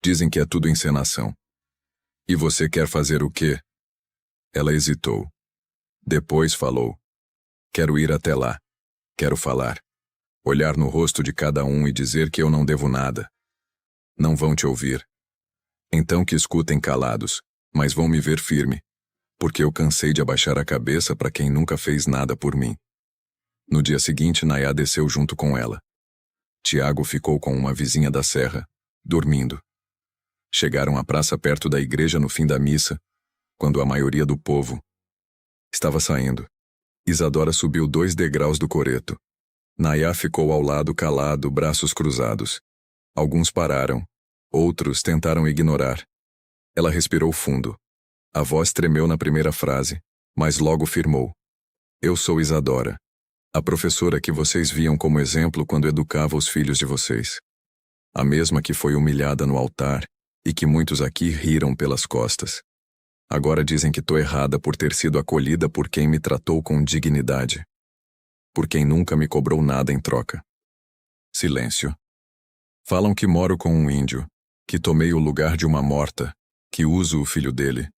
Dizem que é tudo encenação. E você quer fazer o quê? Ela hesitou. Depois falou. Quero ir até lá. Quero falar. Olhar no rosto de cada um e dizer que eu não devo nada. Não vão te ouvir. Então que escutem calados, mas vão me ver firme. Porque eu cansei de abaixar a cabeça para quem nunca fez nada por mim. No dia seguinte, Nayá desceu junto com ela. Tiago ficou com uma vizinha da serra, dormindo. Chegaram à praça perto da igreja no fim da missa, quando a maioria do povo estava saindo. Isadora subiu 2 degraus do coreto. Nayá ficou ao lado calado, braços cruzados. Alguns pararam, outros tentaram ignorar. Ela respirou fundo. A voz tremeu na primeira frase, mas logo firmou. Eu sou Isadora, a professora que vocês viam como exemplo quando educava os filhos de vocês. A mesma que foi humilhada no altar e que muitos aqui riram pelas costas. Agora dizem que tô errada por ter sido acolhida por quem me tratou com dignidade. Por quem nunca me cobrou nada em troca. Silêncio. Falam que moro com um índio, que tomei o lugar de uma morta, que uso o filho dele.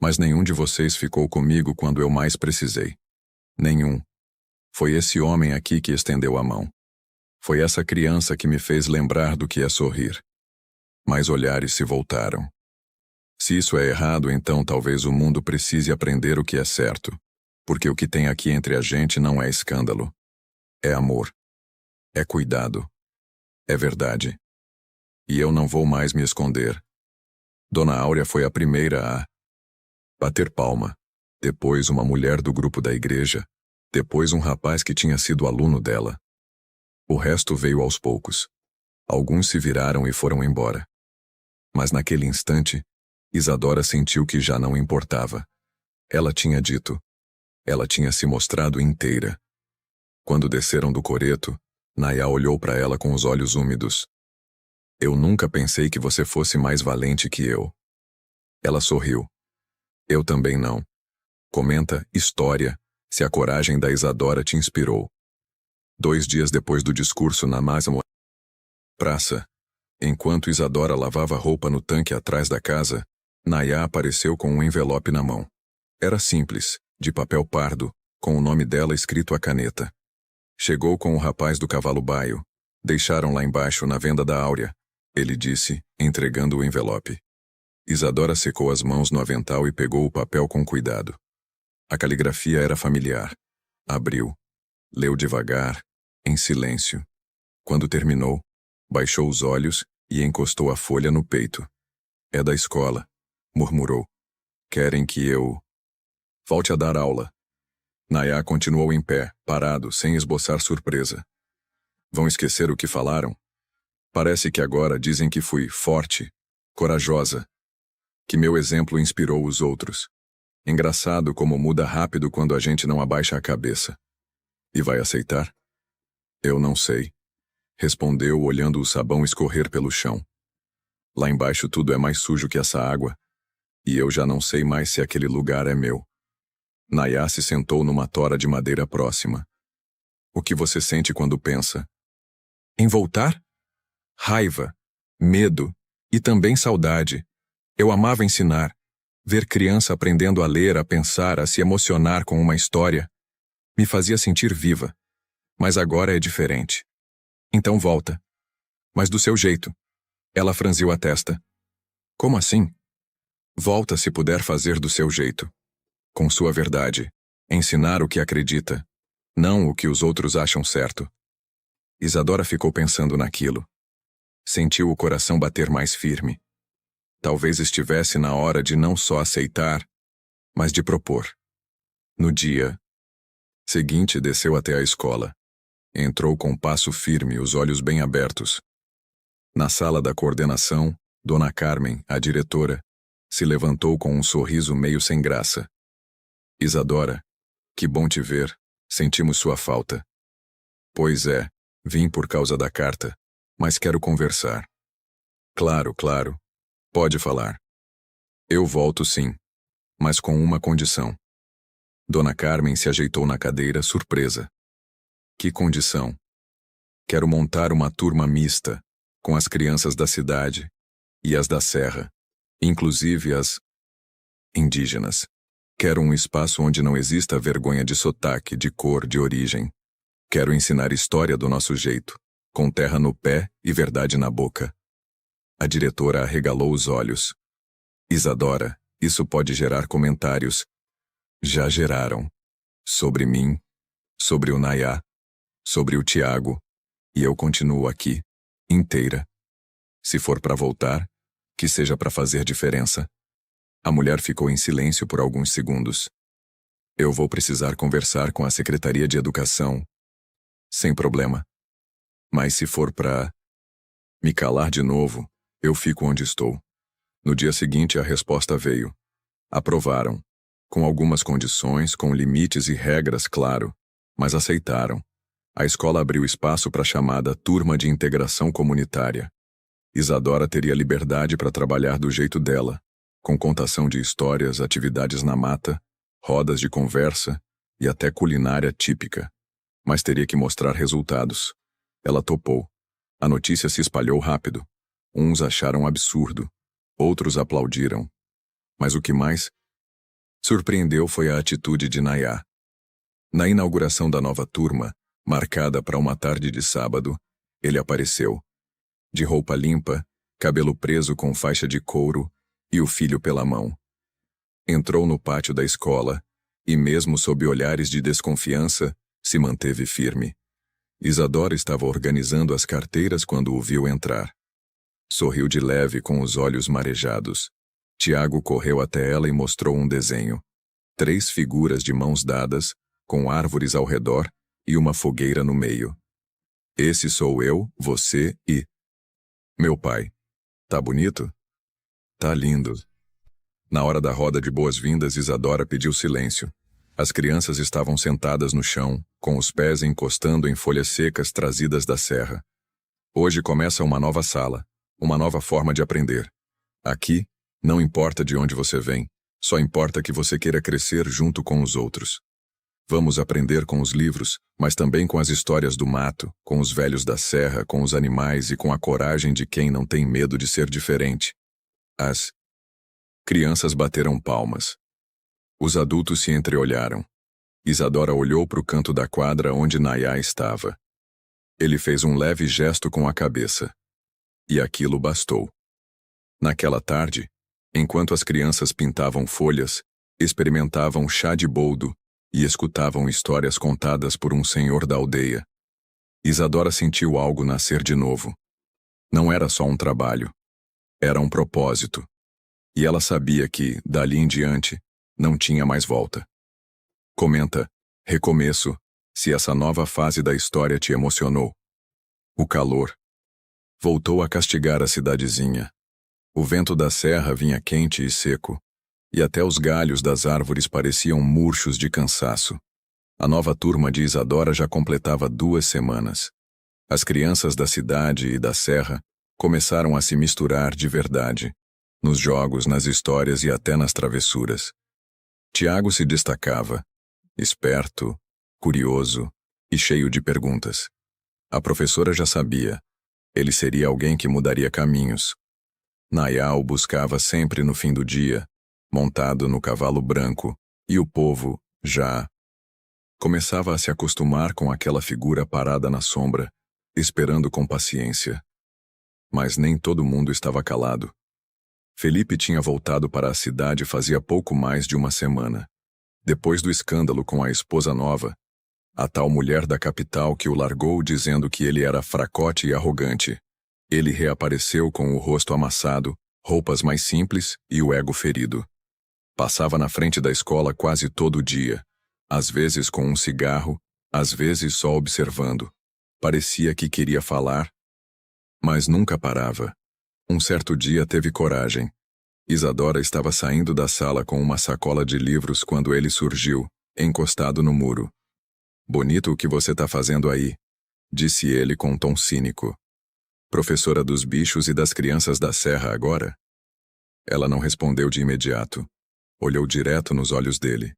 Mas nenhum de vocês ficou comigo quando eu mais precisei. Nenhum. Foi esse homem aqui que estendeu a mão. Foi essa criança que me fez lembrar do que é sorrir. Mas olhares se voltaram. Se isso é errado, então talvez o mundo precise aprender o que é certo. Porque o que tem aqui entre a gente não é escândalo. É amor. É cuidado. É verdade. E eu não vou mais me esconder. Dona Áurea foi a primeira a bater palma. Depois uma mulher do grupo da igreja. Depois um rapaz que tinha sido aluno dela. O resto veio aos poucos. Alguns se viraram e foram embora. Mas naquele instante, Isadora sentiu que já não importava. Ela tinha dito. Ela tinha se mostrado inteira. Quando desceram do coreto, Nayá olhou para ela com os olhos úmidos. Eu nunca pensei que você fosse mais valente que eu. Ela sorriu. Eu também não. Comenta, história, se a coragem da Isadora te inspirou. 2 dias depois do discurso na praça, enquanto Isadora lavava roupa no tanque atrás da casa, Nayá apareceu com um envelope na mão. Era simples, de papel pardo, com o nome dela escrito à caneta. Chegou com o rapaz do cavalo baio. Deixaram lá embaixo na venda da Áurea, ele disse, entregando o envelope. Isadora secou as mãos no avental e pegou o papel com cuidado. A caligrafia era familiar. Abriu. Leu devagar, em silêncio. Quando terminou, baixou os olhos e encostou a folha no peito. É da escola, murmurou. Querem que eu volte a dar aula. Nayá continuou em pé, parado, sem esboçar surpresa. Vão esquecer o que falaram? Parece que agora dizem que fui forte, corajosa, que meu exemplo inspirou os outros. Engraçado como muda rápido quando a gente não abaixa a cabeça. E vai aceitar? Eu não sei. Respondeu olhando o sabão escorrer pelo chão. Lá embaixo tudo é mais sujo que essa água. E eu já não sei mais se aquele lugar é meu. Nayá se sentou numa tora de madeira próxima. O que você sente quando pensa? Em voltar? Raiva, medo e também saudade. Eu amava ensinar. Ver criança aprendendo a ler, a pensar, a se emocionar com uma história. Me fazia sentir viva. Mas agora é diferente. Então volta. Mas do seu jeito. Ela franziu a testa. Como assim? Volta se puder fazer do seu jeito. Com sua verdade. Ensinar o que acredita. Não o que os outros acham certo. Isadora ficou pensando naquilo. Sentiu o coração bater mais firme. Talvez estivesse na hora de não só aceitar, mas de propor. No dia seguinte, desceu até a escola. Entrou com passo firme, os olhos bem abertos. Na sala da coordenação, Dona Carmen, a diretora, se levantou com um sorriso meio sem graça. Isadora, que bom te ver, sentimos sua falta. Pois é, vim por causa da carta, mas quero conversar. Claro, claro. Pode falar. Eu volto sim, mas com uma condição. Dona Carmen se ajeitou na cadeira, surpresa. Que condição? Quero montar uma turma mista, com as crianças da cidade e as da serra, inclusive as indígenas. Quero um espaço onde não exista vergonha de sotaque, de cor, de origem. Quero ensinar história do nosso jeito, com terra no pé e verdade na boca. A diretora arregalou os olhos. Isadora, isso pode gerar comentários. Já geraram. Sobre mim, sobre o Nayá, sobre o Tiago, e eu continuo aqui, inteira. Se for para voltar, que seja para fazer diferença. A mulher ficou em silêncio por alguns segundos. Eu vou precisar conversar com a Secretaria de Educação. Sem problema. Mas se for para me calar de novo, eu fico onde estou. No dia seguinte a resposta veio. Aprovaram. Com algumas condições, com limites e regras, claro, mas aceitaram. A escola abriu espaço para a chamada Turma de Integração Comunitária. Isadora teria liberdade para trabalhar do jeito dela, com contação de histórias, atividades na mata, rodas de conversa e até culinária típica. Mas teria que mostrar resultados. Ela topou. A notícia se espalhou rápido. Uns acharam absurdo, outros aplaudiram. Mas o que mais surpreendeu foi a atitude de Nayá. Na inauguração da nova turma, marcada para uma tarde de sábado, ele apareceu. De roupa limpa, cabelo preso com faixa de couro e o filho pela mão. Entrou no pátio da escola e, mesmo sob olhares de desconfiança, se manteve firme. Isadora estava organizando as carteiras quando o viu entrar. Sorriu de leve com os olhos marejados. Tiago correu até ela e mostrou um desenho. 3 figuras de mãos dadas, com árvores ao redor e uma fogueira no meio. Esse sou eu, você e... meu pai. Tá bonito? Tá lindo. Na hora da roda de boas-vindas, Isadora pediu silêncio. As crianças estavam sentadas no chão, com os pés encostando em folhas secas trazidas da serra. Hoje começa uma nova sala, uma nova forma de aprender. Aqui, não importa de onde você vem, só importa que você queira crescer junto com os outros. Vamos aprender com os livros, mas também com as histórias do mato, com os velhos da serra, com os animais e com a coragem de quem não tem medo de ser diferente. As crianças bateram palmas. Os adultos se entreolharam. Isadora olhou para o canto da quadra onde Nayá estava. Ele fez um leve gesto com a cabeça. E aquilo bastou. Naquela tarde, enquanto as crianças pintavam folhas, experimentavam chá de boldo e escutavam histórias contadas por um senhor da aldeia, Isadora sentiu algo nascer de novo. Não era só um trabalho. Era um propósito. E ela sabia que, dali em diante, não tinha mais volta. Comenta, recomeço, se essa nova fase da história te emocionou. O calor voltou a castigar a cidadezinha. O vento da serra vinha quente e seco, e até os galhos das árvores pareciam murchos de cansaço. A nova turma de Isadora já completava 2 semanas. As crianças da cidade e da serra começaram a se misturar de verdade, nos jogos, nas histórias e até nas travessuras. Tiago se destacava, esperto, curioso e cheio de perguntas. A professora já sabia. Ele seria alguém que mudaria caminhos. Nayá o buscava sempre no fim do dia, montado no cavalo branco, e o povo, já, começava a se acostumar com aquela figura parada na sombra, esperando com paciência. Mas nem todo mundo estava calado. Felipe tinha voltado para a cidade fazia pouco mais de uma semana. Depois do escândalo com a esposa nova, a tal mulher da capital que o largou dizendo que ele era fracote e arrogante, ele reapareceu com o rosto amassado, roupas mais simples e o ego ferido. Passava na frente da escola quase todo dia, às vezes com um cigarro, às vezes só observando. Parecia que queria falar, mas nunca parava. Um certo dia teve coragem. Isadora estava saindo da sala com uma sacola de livros quando ele surgiu, encostado no muro. "Bonito o que você está fazendo aí", disse ele com um tom cínico. "Professora dos bichos e das crianças da serra agora?" Ela não respondeu de imediato. Olhou direto nos olhos dele.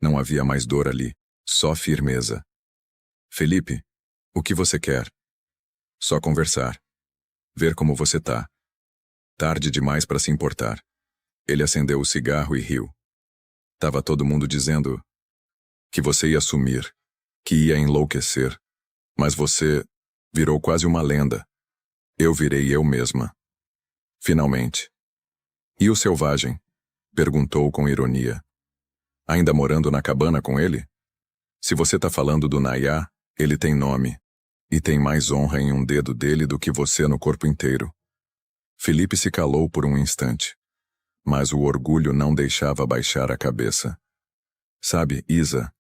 Não havia mais dor ali, só firmeza. "Felipe, o que você quer?" "Só conversar. Ver como você tá." Tarde demais para se importar. Ele acendeu o cigarro e riu. Tava todo mundo dizendo que você ia sumir, que ia enlouquecer. Mas você virou quase uma lenda. Eu virei eu mesma. Finalmente. "E o selvagem?" perguntou com ironia. "Ainda morando na cabana com ele? Se você tá falando do Nayá, ele tem nome. E tem mais honra em um dedo dele do que você no corpo inteiro." Felipe se calou por um instante. Mas o orgulho não deixava baixar a cabeça. "Sabe, Isa,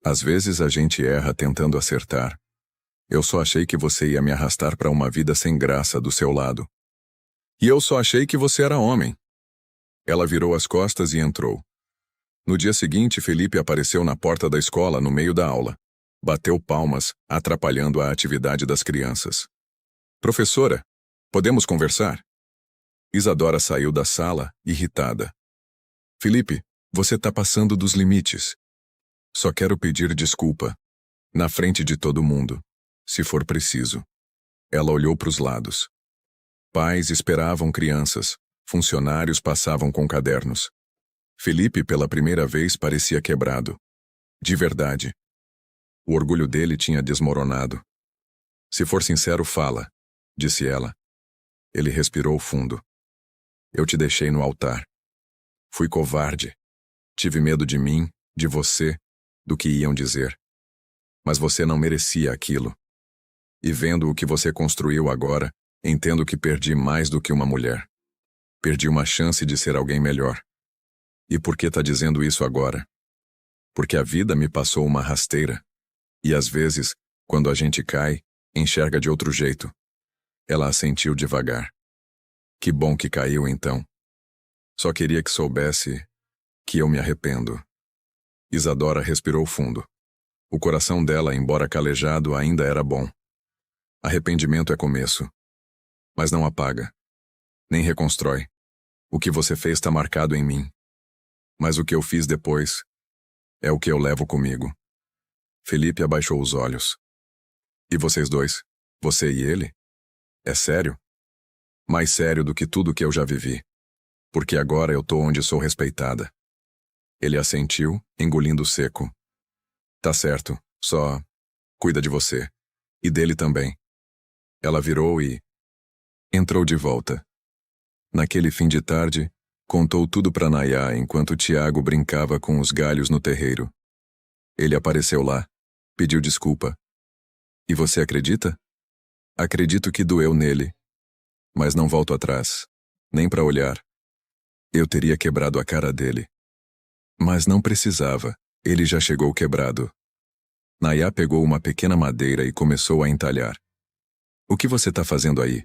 às vezes a gente erra tentando acertar. Eu só achei que você ia me arrastar para uma vida sem graça do seu lado. E eu só achei que você era homem." Ela virou as costas e entrou. No dia seguinte, Felipe apareceu na porta da escola no meio da aula. Bateu palmas, atrapalhando a atividade das crianças. "Professora, podemos conversar?" Isadora saiu da sala, irritada. Felipe, você tá passando dos limites. Só quero pedir desculpa. Na frente de todo mundo. Se for preciso. Ela olhou para os lados. Pais esperavam crianças. Funcionários passavam com cadernos. Felipe, pela primeira vez, parecia quebrado. De verdade. O orgulho dele tinha desmoronado. Se for sincero, fala, disse ela. Ele respirou fundo. Eu te deixei no altar. Fui covarde. Tive medo de mim, de você, do que iam dizer. Mas você não merecia aquilo. E vendo o que você construiu agora, entendo que perdi mais do que uma mulher. Perdi uma chance de ser alguém melhor. E por que tá dizendo isso agora? Porque a vida me passou uma rasteira. E às vezes, quando a gente cai, enxerga de outro jeito. Ela assentiu devagar. Que bom que caiu então. Só queria que soubesse que eu me arrependo. Isadora respirou fundo. O coração dela, embora calejado, ainda era bom. Arrependimento é começo. Mas não apaga. Nem reconstrói. O que você fez está marcado em mim. Mas o que eu fiz depois é o que eu levo comigo. Felipe abaixou os olhos. E vocês dois? Você e ele? É sério? Mais sério do que tudo que eu já vivi. Porque agora eu tô onde sou respeitada. Ele assentiu, engolindo seco. Tá certo, só cuida de você. E dele também. Ela virou e entrou de volta. Naquele fim de tarde, contou tudo para Nayá enquanto Tiago brincava com os galhos no terreiro. Ele apareceu lá, pediu desculpa. E você acredita? Acredito que doeu nele. Mas não volto atrás, nem para olhar. Eu teria quebrado a cara dele. Mas não precisava, ele já chegou quebrado. Nayá pegou uma pequena madeira e começou a entalhar. O que você tá fazendo aí?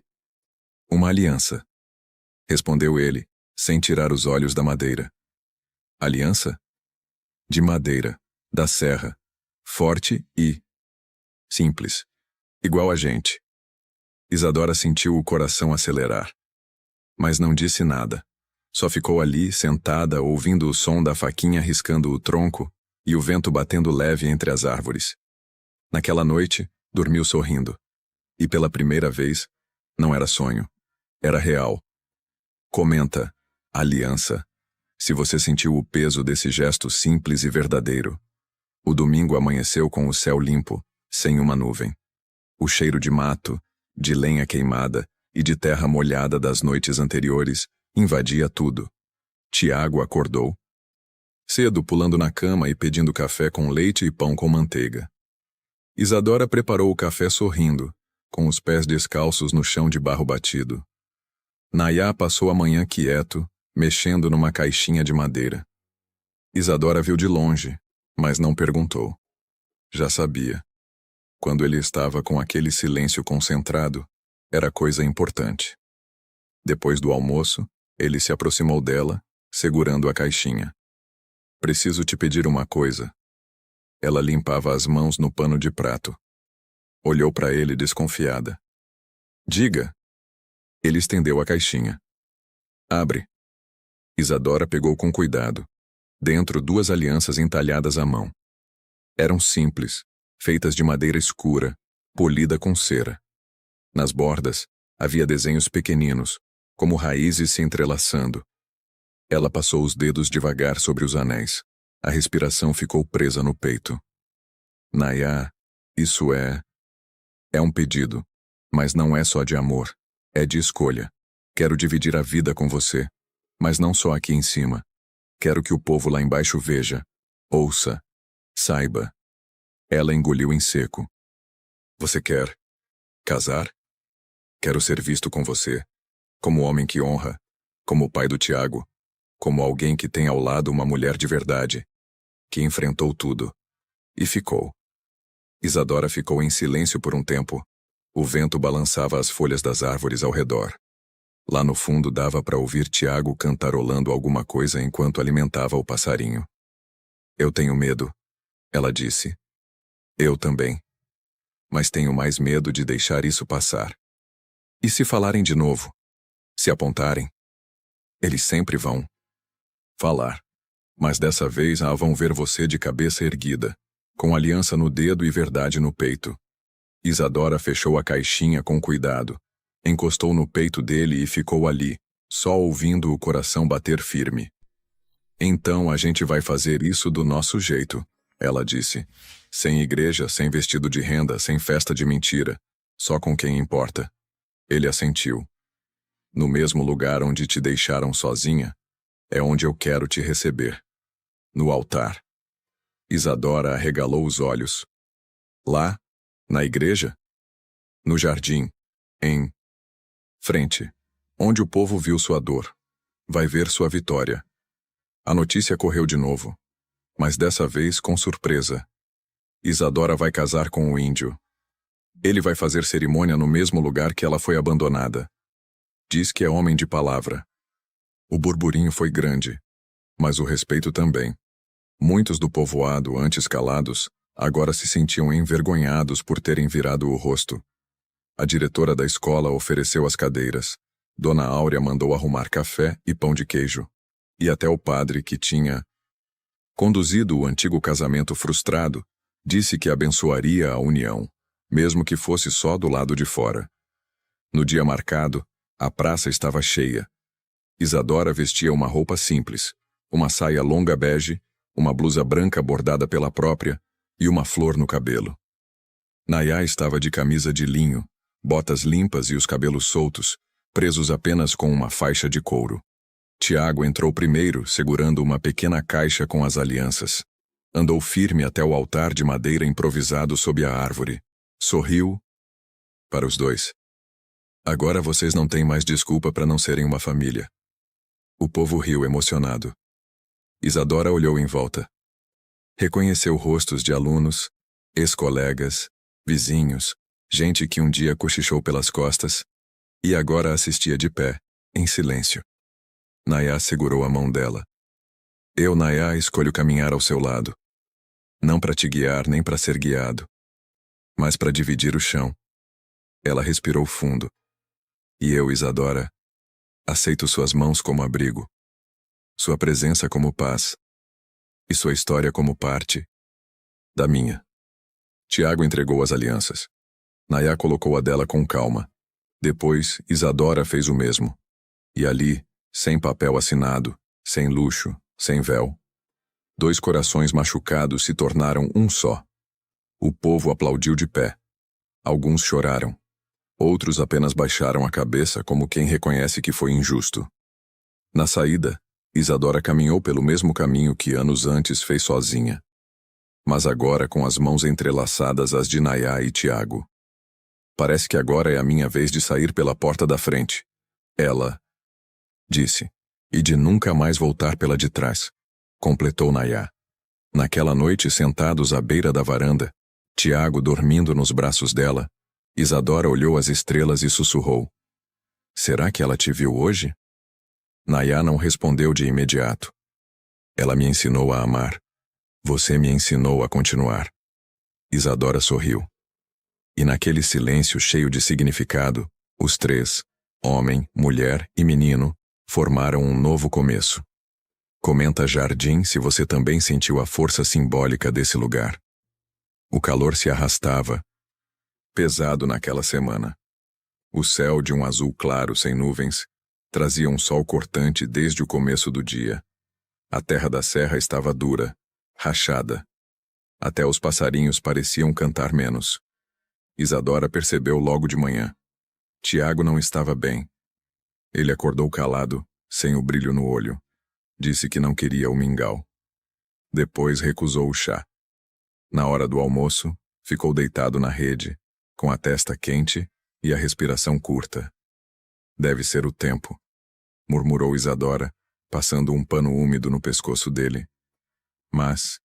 Uma aliança. Respondeu ele, sem tirar os olhos da madeira. Aliança? De madeira, da serra, forte e simples. Igual a gente. Isadora sentiu o coração acelerar. Mas não disse nada. Só ficou ali, sentada, ouvindo o som da faquinha riscando o tronco e o vento batendo leve entre as árvores. Naquela noite, dormiu sorrindo. E pela primeira vez, não era sonho. Era real. Comenta, aliança, se você sentiu o peso desse gesto simples e verdadeiro. O domingo amanheceu com o céu limpo, sem uma nuvem. O cheiro de mato, de lenha queimada e de terra molhada das noites anteriores invadia tudo. Tiago acordou cedo, pulando na cama e pedindo café com leite e pão com manteiga. Isadora preparou o café sorrindo, com os pés descalços no chão de barro batido. Nayá passou a manhã quieto, mexendo numa caixinha de madeira. Isadora viu de longe, mas não perguntou. Já sabia. Quando ele estava com aquele silêncio concentrado, era coisa importante. Depois do almoço, ele se aproximou dela, segurando a caixinha. Preciso te pedir uma coisa. Ela limpava as mãos no pano de prato. Olhou para ele desconfiada. Diga. Ele estendeu a caixinha. Abre. Isadora pegou com cuidado. Dentro, 2 alianças entalhadas à mão. Eram simples, feitas de madeira escura, polida com cera. Nas bordas, havia desenhos pequeninos, como raízes se entrelaçando. Ela passou os dedos devagar sobre os anéis. A respiração ficou presa no peito. Nayá, isso é um pedido, mas não é só de amor. É de escolha. Quero dividir a vida com você, mas não só aqui em cima. Quero que o povo lá embaixo veja, ouça, saiba. Ela engoliu em seco. Você quer casar? Quero ser visto com você, como homem que honra, como o pai do Tiago, como alguém que tem ao lado uma mulher de verdade, que enfrentou tudo. E ficou. Isadora ficou em silêncio por um tempo. O vento balançava as folhas das árvores ao redor. Lá no fundo dava para ouvir Tiago cantarolando alguma coisa enquanto alimentava o passarinho. Eu tenho medo, ela disse. Eu também. Mas tenho mais medo de deixar isso passar. E se falarem de novo? Se apontarem? Eles sempre vão falar. Mas dessa vez vão ver você de cabeça erguida, com aliança no dedo e verdade no peito. Isadora fechou a caixinha com cuidado, encostou no peito dele e ficou ali, só ouvindo o coração bater firme. Então a gente vai fazer isso do nosso jeito, ela disse. Sem igreja, sem vestido de renda, sem festa de mentira, só com quem importa. Ele assentiu. No mesmo lugar onde te deixaram sozinha, é onde eu quero te receber. No altar. Isadora arregalou os olhos. Lá, na igreja? No jardim, em frente, onde o povo viu sua dor. Vai ver sua vitória. A notícia correu de novo, mas dessa vez com surpresa. Isadora vai casar com o índio. Ele vai fazer cerimônia no mesmo lugar que ela foi abandonada. Diz que é homem de palavra. O burburinho foi grande, mas o respeito também. Muitos do povoado, antes calados, agora se sentiam envergonhados por terem virado o rosto. A diretora da escola ofereceu as cadeiras. Dona Áurea mandou arrumar café e pão de queijo. E até o padre, que tinha conduzido o antigo casamento frustrado, disse que abençoaria a união, mesmo que fosse só do lado de fora. No dia marcado, a praça estava cheia. Isadora vestia uma roupa simples, uma saia longa bege, uma blusa branca bordada pela própria e uma flor no cabelo. Nayá estava de camisa de linho, botas limpas e os cabelos soltos, presos apenas com uma faixa de couro. Tiago entrou primeiro, segurando uma pequena caixa com as alianças. Andou firme até o altar de madeira improvisado sob a árvore. Sorriu para os dois. Agora vocês não têm mais desculpa para não serem uma família. O povo riu emocionado. Isadora olhou em volta. Reconheceu rostos de alunos, ex-colegas, vizinhos, gente que um dia cochichou pelas costas e agora assistia de pé, em silêncio. Nayá segurou a mão dela. Eu, Nayá, escolho caminhar ao seu lado. Não para te guiar nem para ser guiado, mas para dividir o chão. Ela respirou fundo. E eu, Isadora, aceito suas mãos como abrigo, sua presença como paz, e sua história como parte da minha. Tiago entregou as alianças. Nayá colocou a dela com calma. Depois, Isadora fez o mesmo. E ali, sem papel assinado, sem luxo, sem véu, dois corações machucados se tornaram um só. O povo aplaudiu de pé. Alguns choraram. Outros apenas baixaram a cabeça como quem reconhece que foi injusto. Na saída, Isadora caminhou pelo mesmo caminho que anos antes fez sozinha. Mas agora com as mãos entrelaçadas as de Nayá e Tiago. Parece que agora é a minha vez de sair pela porta da frente. Ela disse. E de nunca mais voltar pela de trás. Completou Nayá. Naquela noite, sentados à beira da varanda, Tiago dormindo nos braços dela, Isadora olhou as estrelas e sussurrou. Será que ela te viu hoje? Nayá não respondeu de imediato. Ela me ensinou a amar. Você me ensinou a continuar. Isadora sorriu. E naquele silêncio cheio de significado, os três, homem, mulher e menino, formaram um novo começo. Comenta Jardim se você também sentiu a força simbólica desse lugar. O calor se arrastava, pesado naquela semana. O céu de um azul claro sem nuvens trazia um sol cortante desde o começo do dia. A terra da serra estava dura, rachada. Até os passarinhos pareciam cantar menos. Isadora percebeu logo de manhã. Tiago não estava bem. Ele acordou calado, sem o brilho no olho. Disse que não queria o mingau. Depois recusou o chá. Na hora do almoço, ficou deitado na rede, com a testa quente e a respiração curta. Deve ser o tempo, murmurou Isadora, passando um pano úmido no pescoço dele. Mas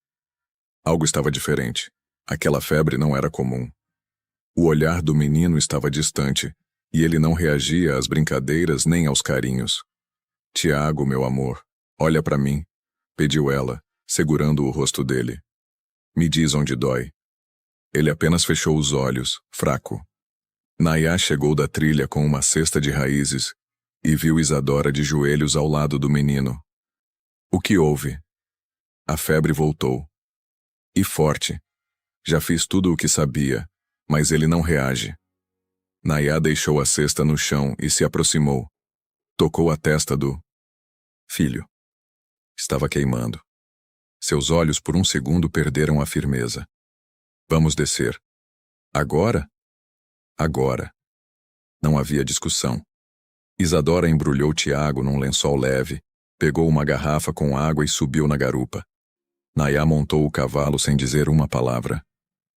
algo estava diferente. Aquela febre não era comum. O olhar do menino estava distante, e ele não reagia às brincadeiras nem aos carinhos. Tiago, meu amor, olha para mim, pediu ela, segurando o rosto dele. Me diz onde dói. Ele apenas fechou os olhos, fraco. Nayá chegou da trilha com uma cesta de raízes e viu Isadora de joelhos ao lado do menino. O que houve? A febre voltou. E forte. Já fiz tudo o que sabia, mas ele não reage. Nayá deixou a cesta no chão e se aproximou. Tocou a testa do filho. Estava queimando. Seus olhos por um segundo perderam a firmeza. Vamos descer. Agora? Agora. Não havia discussão. Isadora embrulhou Tiago num lençol leve, pegou uma garrafa com água e subiu na garupa. Nayá montou o cavalo sem dizer uma palavra.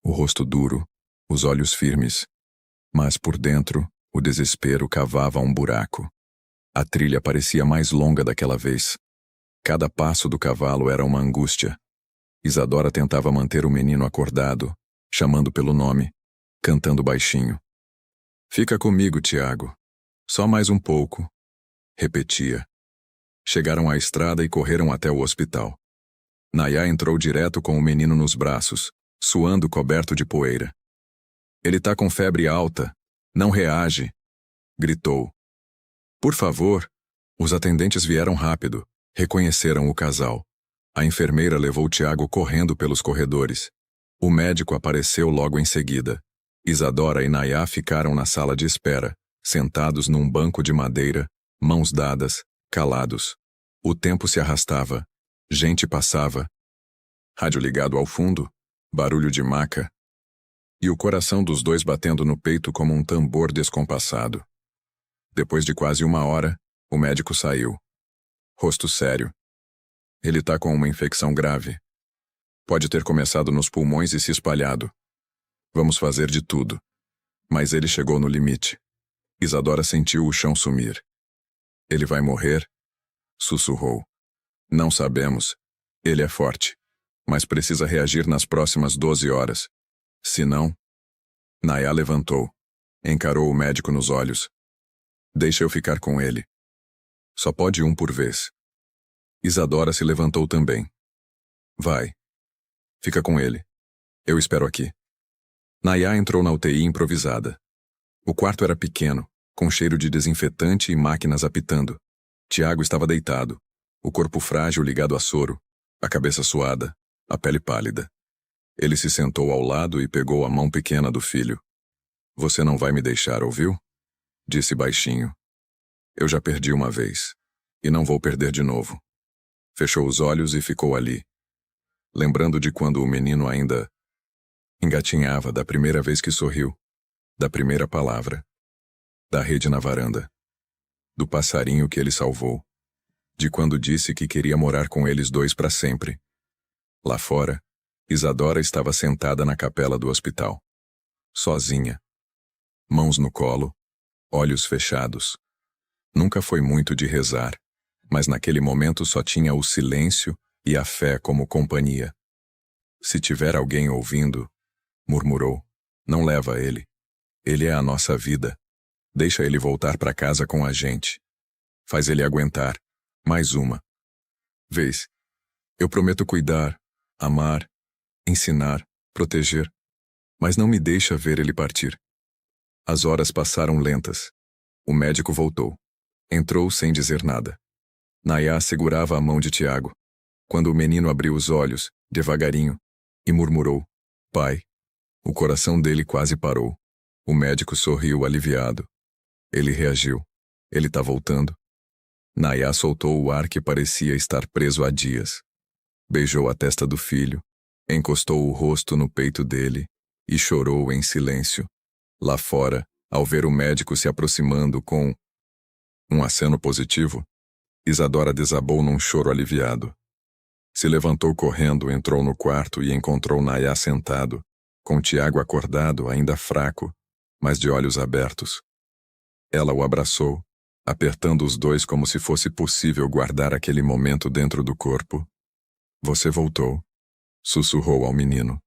O rosto duro, os olhos firmes. Mas por dentro, o desespero cavava um buraco. A trilha parecia mais longa daquela vez. Cada passo do cavalo era uma angústia. Isadora tentava manter o menino acordado, chamando pelo nome, cantando baixinho. Fica comigo, Tiago. Só mais um pouco. Repetia. Chegaram à estrada e correram até o hospital. Nayá entrou direto com o menino nos braços, suando coberto de poeira. Ele tá com febre alta. Não reage. Gritou. Por favor. Os atendentes vieram rápido. Reconheceram o casal. A enfermeira levou Tiago correndo pelos corredores. O médico apareceu logo em seguida. Isadora e Nayá ficaram na sala de espera, sentados num banco de madeira, mãos dadas, calados. O tempo se arrastava. Gente passava. Rádio ligado ao fundo, barulho de maca. E o coração dos dois batendo no peito como um tambor descompassado. Depois de quase 1 hora, o médico saiu. Rosto sério. Ele tá com uma infecção grave. Pode ter começado nos pulmões e se espalhado. Vamos fazer de tudo. Mas ele chegou no limite. Isadora sentiu o chão sumir. Ele vai morrer? Sussurrou. Não sabemos. Ele é forte. Mas precisa reagir nas próximas 12 horas. Se não... Nayá levantou. Encarou o médico nos olhos. Deixa eu ficar com ele. Só pode um por vez. Isadora se levantou também. Vai. Fica com ele. Eu espero aqui. Nayá entrou na UTI improvisada. O quarto era pequeno, com cheiro de desinfetante e máquinas apitando. Tiago estava deitado, o corpo frágil ligado a soro, a cabeça suada, a pele pálida. Ele se sentou ao lado e pegou a mão pequena do filho. Você não vai me deixar, ouviu? Disse baixinho. Eu já perdi uma vez. E não vou perder de novo. Fechou os olhos e ficou ali. Lembrando de quando o menino ainda engatinhava, da primeira vez que sorriu, da primeira palavra, da rede na varanda, do passarinho que ele salvou, de quando disse que queria morar com eles dois para sempre. Lá fora, Isadora estava sentada na capela do hospital. Sozinha. Mãos no colo, olhos fechados. Nunca foi muito de rezar, mas naquele momento só tinha o silêncio e a fé como companhia. Se tiver alguém ouvindo, murmurou, não leva ele. Ele é a nossa vida. Deixa ele voltar para casa com a gente. Faz ele aguentar. Mais uma. Vês, eu prometo cuidar, amar, ensinar, proteger, mas não me deixa ver ele partir. As horas passaram lentas. O médico voltou. Entrou sem dizer nada. Nayá segurava a mão de Tiago. Quando o menino abriu os olhos, devagarinho, e murmurou, pai. O coração dele quase parou. O médico sorriu aliviado. Ele reagiu. Ele tá voltando. Nayá soltou o ar que parecia estar preso há dias. Beijou a testa do filho, encostou o rosto no peito dele e chorou em silêncio. Lá fora, ao ver o médico se aproximando com um aceno positivo, Isadora desabou num choro aliviado. Se levantou correndo, entrou no quarto e encontrou Nayá sentado, com Tiago acordado, ainda fraco, mas de olhos abertos. Ela o abraçou, apertando os dois como se fosse possível guardar aquele momento dentro do corpo. Você voltou, sussurrou ao menino.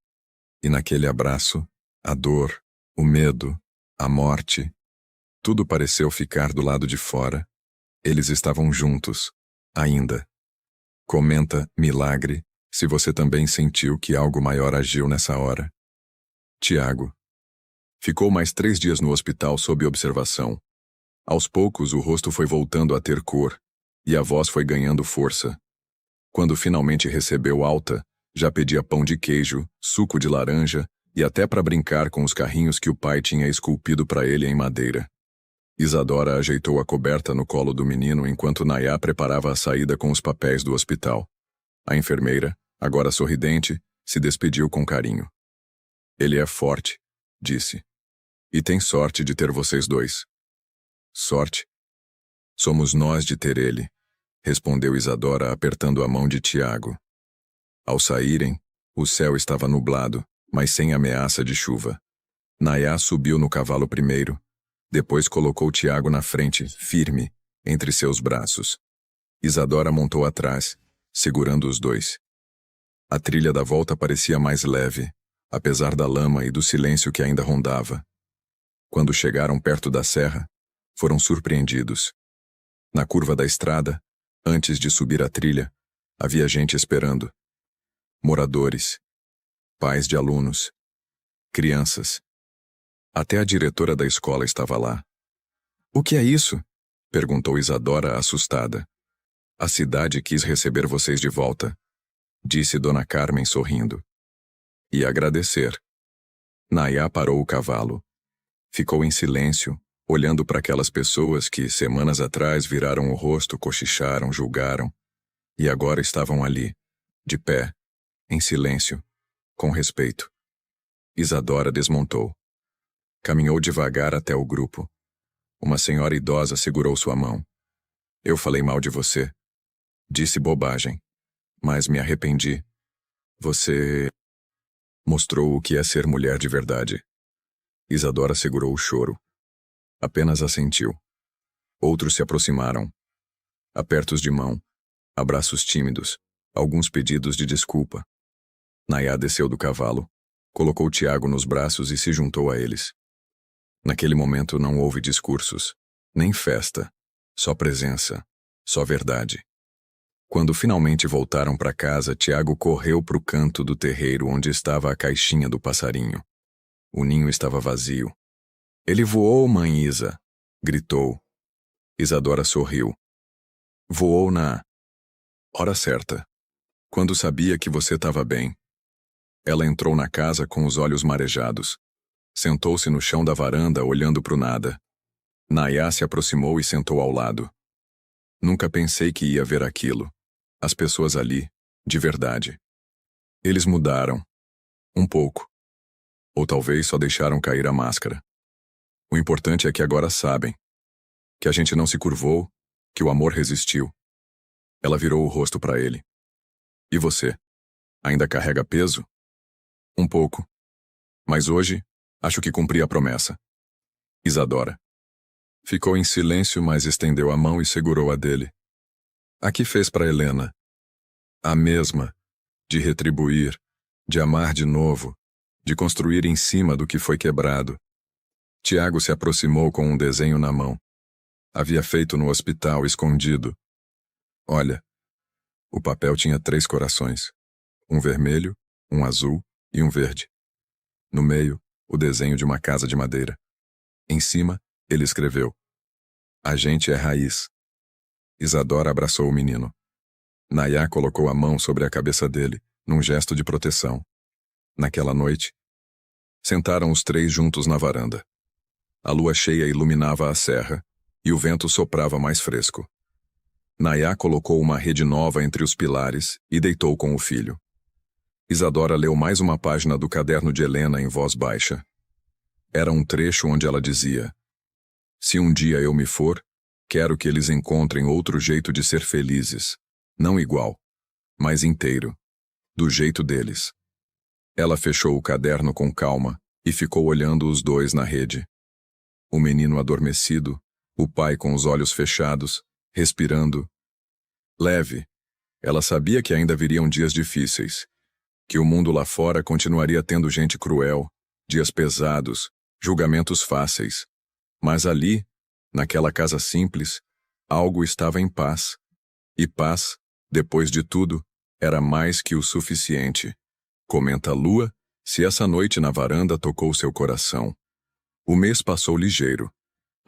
E naquele abraço, a dor, o medo, a morte, tudo pareceu ficar do lado de fora. Eles estavam juntos, ainda. Comenta, milagre, se você também sentiu que algo maior agiu nessa hora. Tiago. Ficou mais 3 dias no hospital sob observação. Aos poucos, o rosto foi voltando a ter cor, e a voz foi ganhando força. Quando finalmente recebeu alta, já pedia pão de queijo, suco de laranja e até para brincar com os carrinhos que o pai tinha esculpido para ele em madeira. Isadora ajeitou a coberta no colo do menino enquanto Nayá preparava a saída com os papéis do hospital. A enfermeira, agora sorridente, se despediu com carinho. Ele é forte, disse. E tem sorte de ter vocês dois. Sorte? Somos nós de ter ele, respondeu Isadora apertando a mão de Tiago. Ao saírem, o céu estava nublado, mas sem ameaça de chuva. Nayá subiu no cavalo primeiro, depois colocou Tiago na frente, firme, entre seus braços. Isadora montou atrás, segurando os dois. A trilha da volta parecia mais leve, apesar da lama e do silêncio que ainda rondava. Quando chegaram perto da serra, foram surpreendidos. Na curva da estrada, antes de subir a trilha, havia gente esperando. Moradores, pais de alunos, crianças. Até a diretora da escola estava lá. "O que é isso?" perguntou Isadora, assustada. "A cidade quis receber vocês de volta", disse Dona Carmen sorrindo. "E agradecer." Nayá parou o cavalo. Ficou em silêncio, olhando para aquelas pessoas que, semanas atrás, viraram o rosto, cochicharam, julgaram, e agora estavam ali, de pé, em silêncio, com respeito. Isadora desmontou. Caminhou devagar até o grupo. Uma senhora idosa segurou sua mão. "Eu falei mal de você. Disse bobagem. Mas me arrependi. Você mostrou o que é ser mulher de verdade." Isadora segurou o choro. Apenas assentiu. Outros se aproximaram. Apertos de mão, abraços tímidos, alguns pedidos de desculpa. Nayá desceu do cavalo, colocou Tiago nos braços e se juntou a eles. Naquele momento não houve discursos, nem festa, só presença, só verdade. Quando finalmente voltaram para casa, Tiago correu para o canto do terreiro onde estava a caixinha do passarinho. O ninho estava vazio. "Ele voou, mãe Isa!" gritou. Isadora sorriu. "Voou na hora certa, quando sabia que você estava bem." Ela entrou na casa com os olhos marejados. Sentou-se no chão da varanda, olhando para o nada. Nayá se aproximou e sentou ao lado. "Nunca pensei que ia ver aquilo. As pessoas ali, de verdade. Eles mudaram. Um pouco. Ou talvez só deixaram cair a máscara. O importante é que agora sabem. Que a gente não se curvou, que o amor resistiu." Ela virou o rosto para ele. "E você? Ainda carrega peso?" "Um pouco. Mas hoje, acho que cumpri a promessa." Isadora. Ficou em silêncio, mas estendeu a mão e segurou a dele. "A que fez para Helena?" "A mesma. De retribuir, de amar de novo, de construir em cima do que foi quebrado." Tiago se aproximou com um desenho na mão. Havia feito no hospital, escondido. "Olha." O papel tinha 3 corações. Um vermelho, um azul e um verde. No meio, o desenho de uma casa de madeira. Em cima, ele escreveu: "A gente é raiz." Isadora abraçou o menino. Nayá colocou a mão sobre a cabeça dele, num gesto de proteção. Naquela noite, sentaram os 3 juntos na varanda. A lua cheia iluminava a serra, e o vento soprava mais fresco. Nayá colocou uma rede nova entre os pilares e deitou com o filho. Isadora leu mais uma página do caderno de Helena em voz baixa. Era um trecho onde ela dizia: "Se um dia eu me for, quero que eles encontrem outro jeito de ser felizes, não igual, mas inteiro, do jeito deles." Ela fechou o caderno com calma e ficou olhando os dois na rede. O menino adormecido, o pai com os olhos fechados, respirando. Leve. Ela sabia que ainda viriam dias difíceis, que o mundo lá fora continuaria tendo gente cruel, dias pesados, julgamentos fáceis. Mas ali, naquela casa simples, algo estava em paz. E paz, depois de tudo, era mais que o suficiente. Comenta a lua, se essa noite na varanda tocou seu coração. O mês passou ligeiro.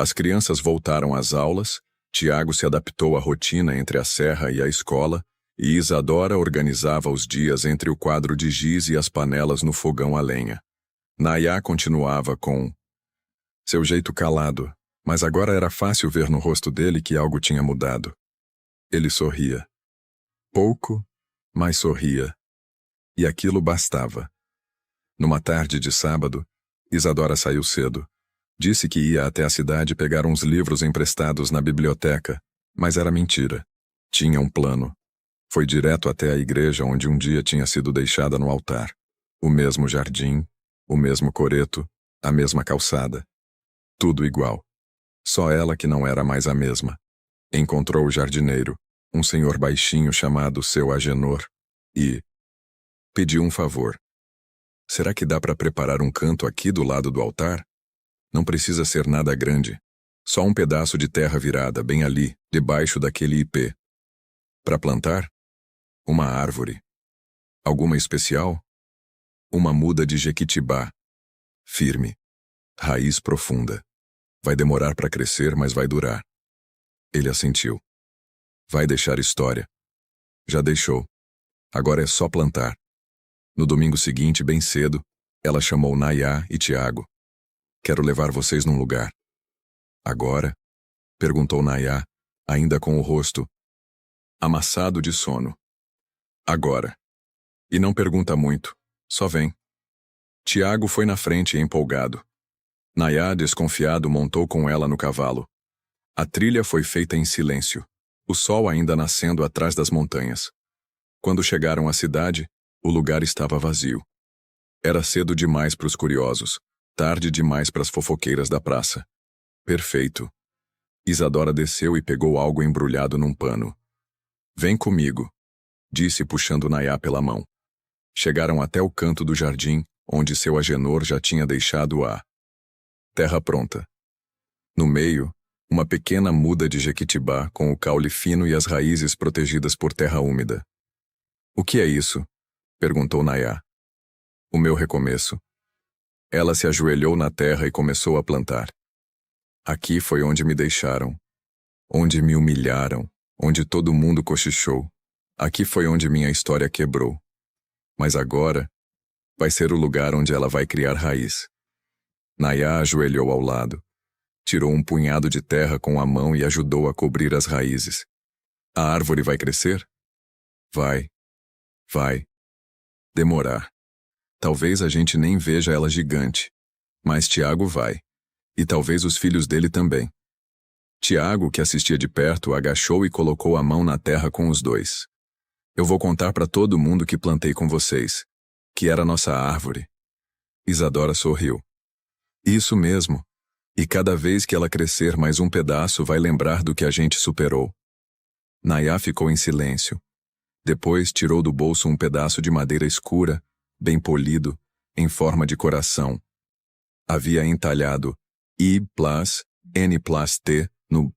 As crianças voltaram às aulas, Tiago se adaptou à rotina entre a serra e a escola, e Isadora organizava os dias entre o quadro de giz e as panelas no fogão a lenha. Nayá continuava com seu jeito calado, mas agora era fácil ver no rosto dele que algo tinha mudado. Ele sorria. Pouco, mas sorria. E aquilo bastava. Numa tarde de sábado, Isadora saiu cedo. Disse que ia até a cidade pegar uns livros emprestados na biblioteca, mas era mentira. Tinha um plano. Foi direto até a igreja onde um dia tinha sido deixada no altar. O mesmo jardim, o mesmo coreto, a mesma calçada. Tudo igual. Só ela que não era mais a mesma. Encontrou o jardineiro, um senhor baixinho chamado seu Agenor, e pediu um favor. Será que dá para preparar um canto aqui do lado do altar? Não precisa ser nada grande. Só um pedaço de terra virada, bem ali, debaixo daquele ipê. Para plantar? Uma árvore. Alguma especial? Uma muda de jequitibá. Firme. Raiz profunda. Vai demorar para crescer, mas vai durar. Ele assentiu. Vai deixar história. Já deixou. Agora é só plantar. No domingo seguinte, bem cedo, ela chamou Nayá e Tiago. Quero levar vocês num lugar. Agora? Perguntou Nayá, ainda com o rosto amassado de sono. Agora. E não pergunta muito, só vem. Tiago foi na frente empolgado. Nayá, desconfiado, montou com ela no cavalo. A trilha foi feita em silêncio, o sol ainda nascendo atrás das montanhas. Quando chegaram à cidade, o lugar estava vazio. Era cedo demais para os curiosos, tarde demais para as fofoqueiras da praça. Perfeito. Isadora desceu e pegou algo embrulhado num pano. Vem comigo, disse puxando Nayá pela mão. Chegaram até o canto do jardim, onde seu Agenor já tinha deixado a terra pronta. No meio, uma pequena muda de jequitibá com o caule fino e as raízes protegidas por terra úmida. O que é isso? Perguntou Nayá. O meu recomeço. Ela se ajoelhou na terra e começou a plantar. Aqui foi onde me deixaram, onde me humilharam, onde todo mundo cochichou. Aqui foi onde minha história quebrou. Mas agora, vai ser o lugar onde ela vai criar raiz. Nayá ajoelhou ao lado, tirou um punhado de terra com a mão e ajudou a cobrir as raízes. A árvore vai crescer? Vai. Vai. Demorar. Talvez a gente nem veja ela gigante. Mas Tiago vai. E talvez os filhos dele também. Tiago, que assistia de perto, agachou e colocou a mão na terra com os dois. Eu vou contar para todo mundo que plantei com vocês. Que era nossa árvore. Isadora sorriu. Isso mesmo. E cada vez que ela crescer mais um pedaço vai lembrar do que a gente superou. Nayá ficou em silêncio. Depois tirou do bolso um pedaço de madeira escura, bem polido, em forma de coração. Havia entalhado I+N+T no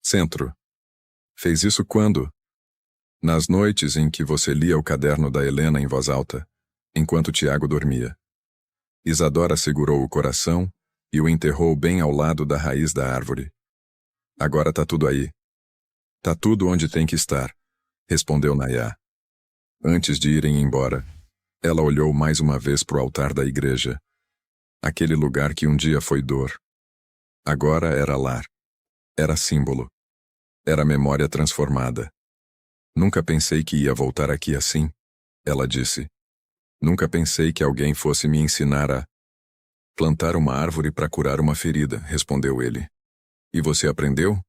centro. Fez isso quando? Nas noites em que você lia o caderno da Helena em voz alta, enquanto Tiago dormia. Isadora segurou o coração e o enterrou bem ao lado da raiz da árvore. Agora tá tudo aí. Tá tudo onde tem que estar, respondeu Nayá. Antes de irem embora, ela olhou mais uma vez pro altar da igreja. Aquele lugar que um dia foi dor. Agora era lar. Era símbolo. Era memória transformada. Nunca pensei que ia voltar aqui assim, ela disse. Nunca pensei que alguém fosse me ensinar a plantar uma árvore para curar uma ferida, respondeu ele. E você aprendeu?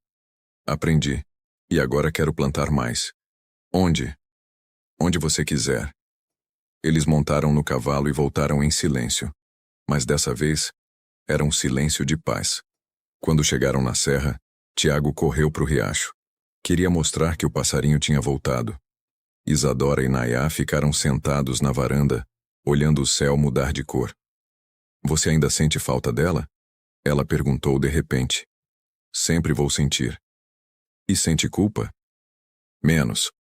Aprendi. E agora quero plantar mais. Onde? Onde você quiser. Eles montaram no cavalo e voltaram em silêncio. Mas dessa vez, era um silêncio de paz. Quando chegaram na serra, Tiago correu para o riacho. Queria mostrar que o passarinho tinha voltado. Isadora e Nayá ficaram sentados na varanda, olhando o céu mudar de cor. Você ainda sente falta dela? Ela perguntou de repente. Sempre vou sentir. E sente culpa? Menos.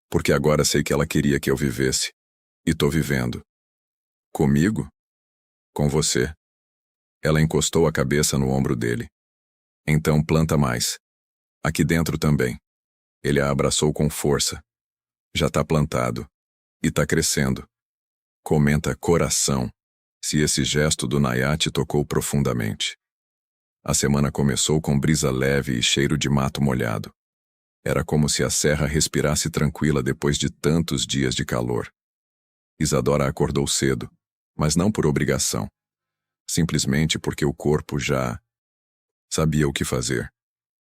Porque agora sei que ela queria que eu vivesse. E tô vivendo. Comigo? Com você. Ela encostou a cabeça no ombro dele. Então planta mais. Aqui dentro também. Ele a abraçou com força. Já tá plantado. E tá crescendo. Comenta coração, se esse gesto do Nayá te tocou profundamente. A semana começou com brisa leve e cheiro de mato molhado. Era como se a serra respirasse tranquila depois de tantos dias de calor. Isadora acordou cedo, mas não por obrigação. Simplesmente porque o corpo já sabia o que fazer.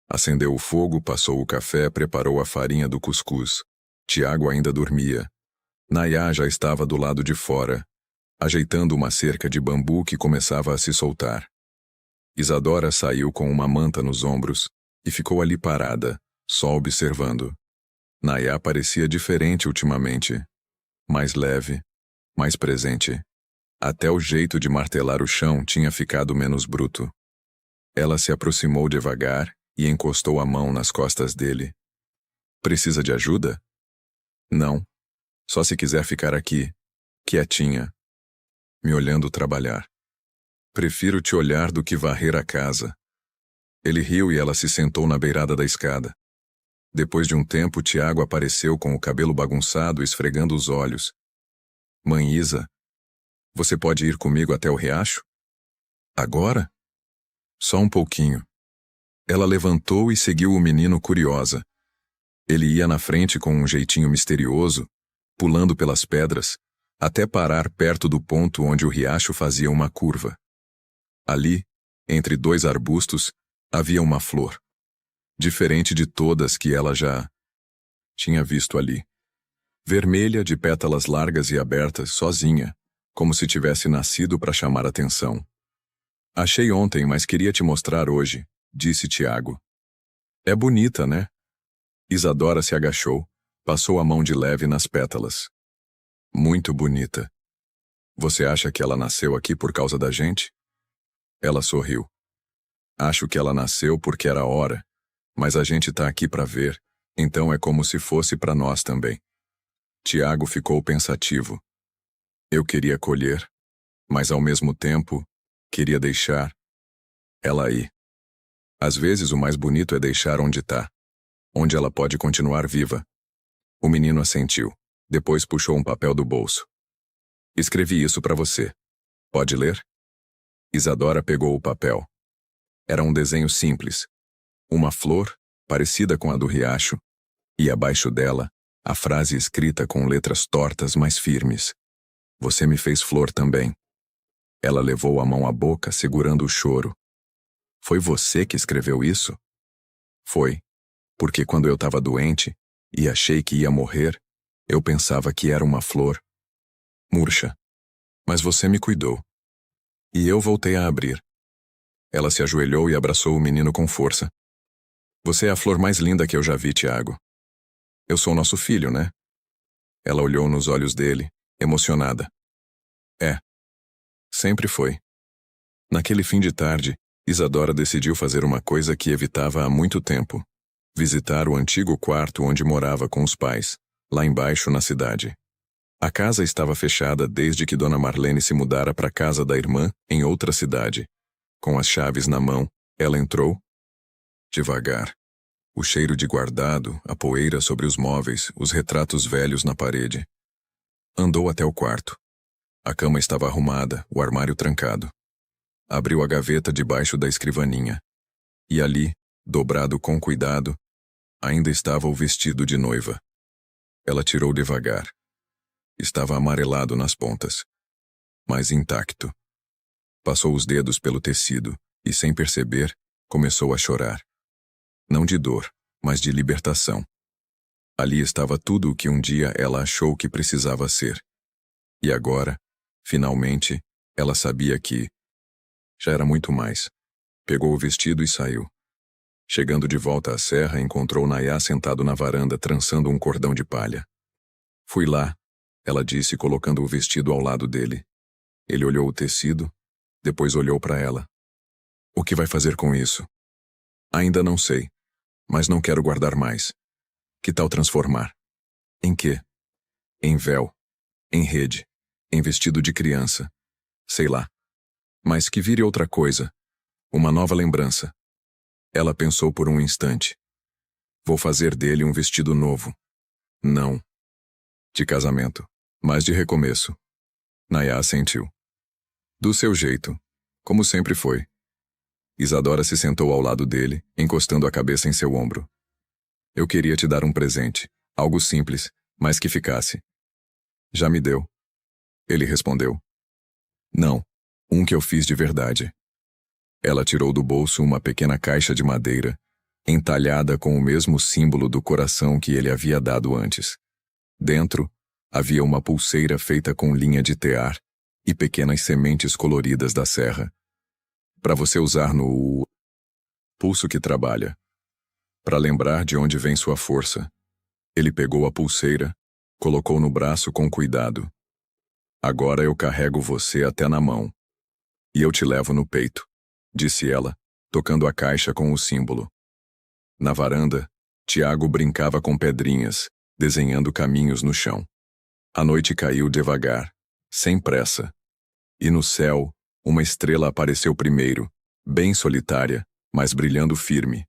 Acendeu o fogo, passou o café, preparou a farinha do cuscuz. Tiago ainda dormia. Nayá já estava do lado de fora, ajeitando uma cerca de bambu que começava a se soltar. Isadora saiu com uma manta nos ombros e ficou ali parada, só observando. Nayá parecia diferente ultimamente. Mais leve, mais presente. Até o jeito de martelar o chão tinha ficado menos bruto. Ela se aproximou devagar e encostou a mão nas costas dele. Precisa de ajuda? Não. Só se quiser ficar aqui, quietinha, me olhando trabalhar. Prefiro te olhar do que varrer a casa. Ele riu e ela se sentou na beirada da escada. Depois de um tempo, Tiago apareceu com o cabelo bagunçado, esfregando os olhos. Mãe Isa, você pode ir comigo até o riacho? Agora? Só um pouquinho. Ela levantou e seguiu o menino curiosa. Ele ia na frente com um jeitinho misterioso, pulando pelas pedras, até parar perto do ponto onde o riacho fazia uma curva. Ali, entre dois arbustos, havia uma flor, diferente de todas que ela já tinha visto ali. Vermelha, de pétalas largas e abertas, sozinha, como se tivesse nascido para chamar atenção. Achei ontem, mas queria te mostrar hoje, disse Tiago. É bonita, né? Isadora se agachou, passou a mão de leve nas pétalas. Muito bonita. Você acha que ela nasceu aqui por causa da gente? Ela sorriu. Acho que ela nasceu porque era hora, mas a gente tá aqui para ver, então é como se fosse para nós também. Tiago ficou pensativo. Eu queria colher, mas ao mesmo tempo, queria deixar ela aí. Às vezes o mais bonito é deixar onde tá, onde ela pode continuar viva. O menino assentiu. Depois puxou um papel do bolso. Escrevi isso para você. Pode ler? Isadora pegou o papel. Era um desenho simples. Uma flor, parecida com a do riacho, e abaixo dela, a frase escrita com letras tortas, mas firmes. Você me fez flor também. Ela levou a mão à boca, segurando o choro. Foi você que escreveu isso? Foi. Porque quando eu estava doente, e achei que ia morrer, eu pensava que era uma flor murcha. Mas você me cuidou. E eu voltei a abrir. Ela se ajoelhou e abraçou o menino com força. Você é a flor mais linda que eu já vi, Tiago. Eu sou nosso filho, né? Ela olhou nos olhos dele, emocionada. É. Sempre foi. Naquele fim de tarde, Isadora decidiu fazer uma coisa que evitava há muito tempo. Visitar o antigo quarto onde morava com os pais, lá embaixo na cidade. A casa estava fechada desde que Dona Marlene se mudara para a casa da irmã, em outra cidade. Com as chaves na mão, ela entrou. Devagar. O cheiro de guardado, a poeira sobre os móveis, os retratos velhos na parede. Andou até o quarto. A cama estava arrumada, o armário trancado. Abriu a gaveta debaixo da escrivaninha. E ali, dobrado com cuidado, ainda estava o vestido de noiva. Ela tirou devagar. Estava amarelado nas pontas, mas intacto. Passou os dedos pelo tecido e, sem perceber, começou a chorar. Não de dor, mas de libertação. Ali estava tudo o que um dia ela achou que precisava ser. E agora, finalmente, ela sabia que já era muito mais. Pegou o vestido e saiu. Chegando de volta à serra, encontrou Nayá sentado na varanda, trançando um cordão de palha. Fui lá, ela disse, colocando o vestido ao lado dele. Ele olhou o tecido, depois olhou para ela. O que vai fazer com isso? Ainda não sei, mas não quero guardar mais. Que tal transformar? Em quê? Em véu, em rede, em vestido de criança. Sei lá. Mas que vire outra coisa. Uma nova lembrança. Ela pensou por um instante. Vou fazer dele um vestido novo. Não. De casamento, mas de recomeço. Nayá assentiu. Do seu jeito, como sempre foi. Isadora se sentou ao lado dele, encostando a cabeça em seu ombro. Eu queria te dar um presente, algo simples, mas que ficasse. Já me deu. Ele respondeu. Não, um que eu fiz de verdade. Ela tirou do bolso uma pequena caixa de madeira, entalhada com o mesmo símbolo do coração que ele havia dado antes. Dentro, havia uma pulseira feita com linha de tear e pequenas sementes coloridas da serra. Para você usar no pulso que trabalha. Para lembrar de onde vem sua força. Ele pegou a pulseira, colocou no braço com cuidado. Agora eu carrego você até na mão. E eu te levo no peito, disse ela, tocando a caixa com o símbolo. Na varanda, Tiago brincava com pedrinhas, desenhando caminhos no chão. A noite caiu devagar, sem pressa. E no céu, uma estrela apareceu primeiro, bem solitária, mas brilhando firme.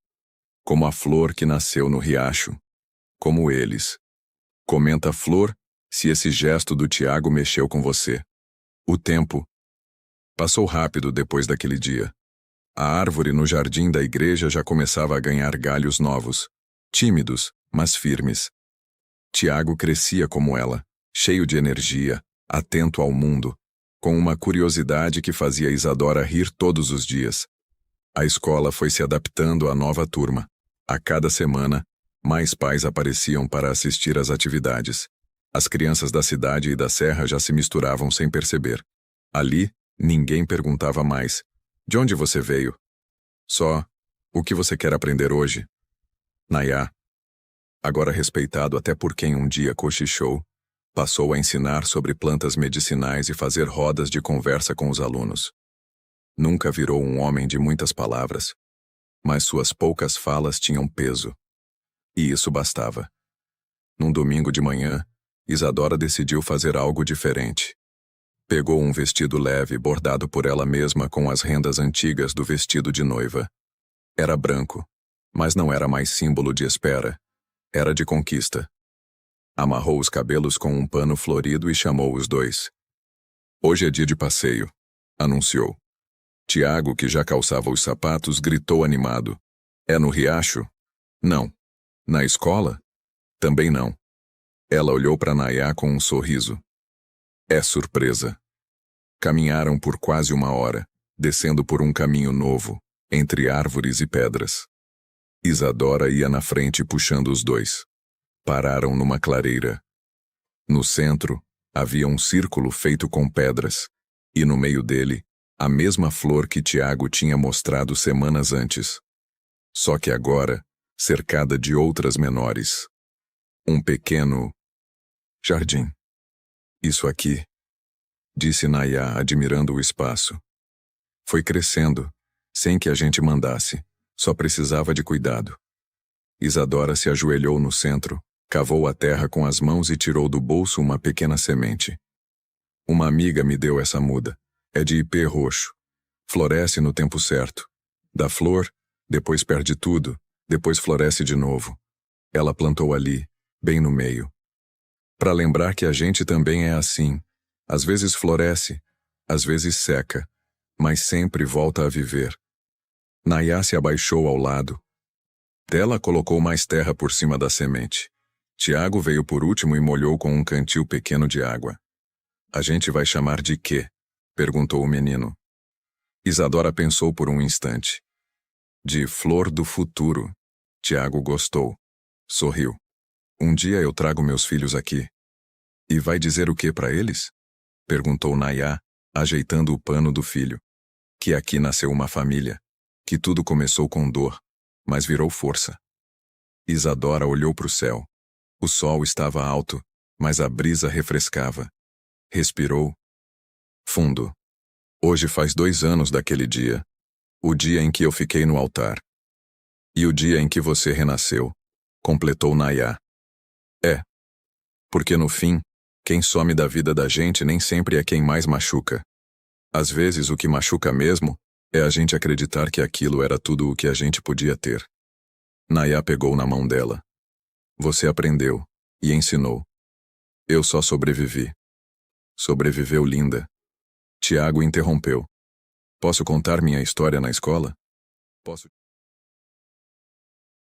Como a flor que nasceu no riacho. Como eles. Comenta a flor se esse gesto do Tiago mexeu com você. O tempo passou rápido depois daquele dia. A árvore no jardim da igreja já começava a ganhar galhos novos, tímidos, mas firmes. Tiago crescia como ela, cheio de energia, atento ao mundo, com uma curiosidade que fazia Isadora rir todos os dias. A escola foi se adaptando à nova turma. A cada semana, mais pais apareciam para assistir às atividades. As crianças da cidade e da serra já se misturavam sem perceber. Ali, ninguém perguntava mais: de onde você veio? Só: o que você quer aprender hoje? Nayá, agora respeitado até por quem um dia cochichou, passou a ensinar sobre plantas medicinais e fazer rodas de conversa com os alunos. Nunca virou um homem de muitas palavras, mas suas poucas falas tinham peso. E isso bastava. Num domingo de manhã, Isadora decidiu fazer algo diferente. Pegou um vestido leve bordado por ela mesma com as rendas antigas do vestido de noiva. Era branco, mas não era mais símbolo de espera. Era de conquista. Amarrou os cabelos com um pano florido e chamou os dois. Hoje é dia de passeio, anunciou. Tiago, que já calçava os sapatos, gritou animado. É no riacho? Não. Na escola? Também não. Ela olhou para Nayá com um sorriso. É surpresa. Caminharam por quase uma hora, descendo por um caminho novo, entre árvores e pedras. Isadora ia na frente puxando os dois. Pararam numa clareira. No centro, havia um círculo feito com pedras, e no meio dele, a mesma flor que Tiago tinha mostrado semanas antes. Só que agora, cercada de outras menores. Um pequeno jardim. Isso aqui, disse Nayá, admirando o espaço. Foi crescendo, sem que a gente mandasse, só precisava de cuidado. Isadora se ajoelhou no centro, cavou a terra com as mãos e tirou do bolso uma pequena semente. Uma amiga me deu essa muda. É de ipê roxo. Floresce no tempo certo. Dá flor, depois perde tudo, depois floresce de novo. Ela plantou ali, bem no meio. Para lembrar que a gente também é assim. Às vezes floresce, às vezes seca, mas sempre volta a viver. Nayá se abaixou ao lado. Dela colocou mais terra por cima da semente. Tiago veio por último e molhou com um cantil pequeno de água. A gente vai chamar de quê? Perguntou o menino. Isadora pensou por um instante. De flor do futuro. Tiago gostou. Sorriu. Um dia eu trago meus filhos aqui. E vai dizer o que para eles? Perguntou Nayá, ajeitando o pano do filho. Que aqui nasceu uma família. Que tudo começou com dor, mas virou força. Isadora olhou para o céu. O sol estava alto, mas a brisa refrescava. Respirou fundo. Hoje faz 2 anos daquele dia. O dia em que eu fiquei no altar. E o dia em que você renasceu, completou Nayá. É. Porque no fim, quem some da vida da gente nem sempre é quem mais machuca. Às vezes o que machuca mesmo É a gente acreditar que aquilo era tudo o que a gente podia ter. Nayá pegou na mão dela. Você aprendeu e ensinou. Eu só sobrevivi. Sobreviveu, linda. Tiago interrompeu. Posso contar minha história na escola? Posso.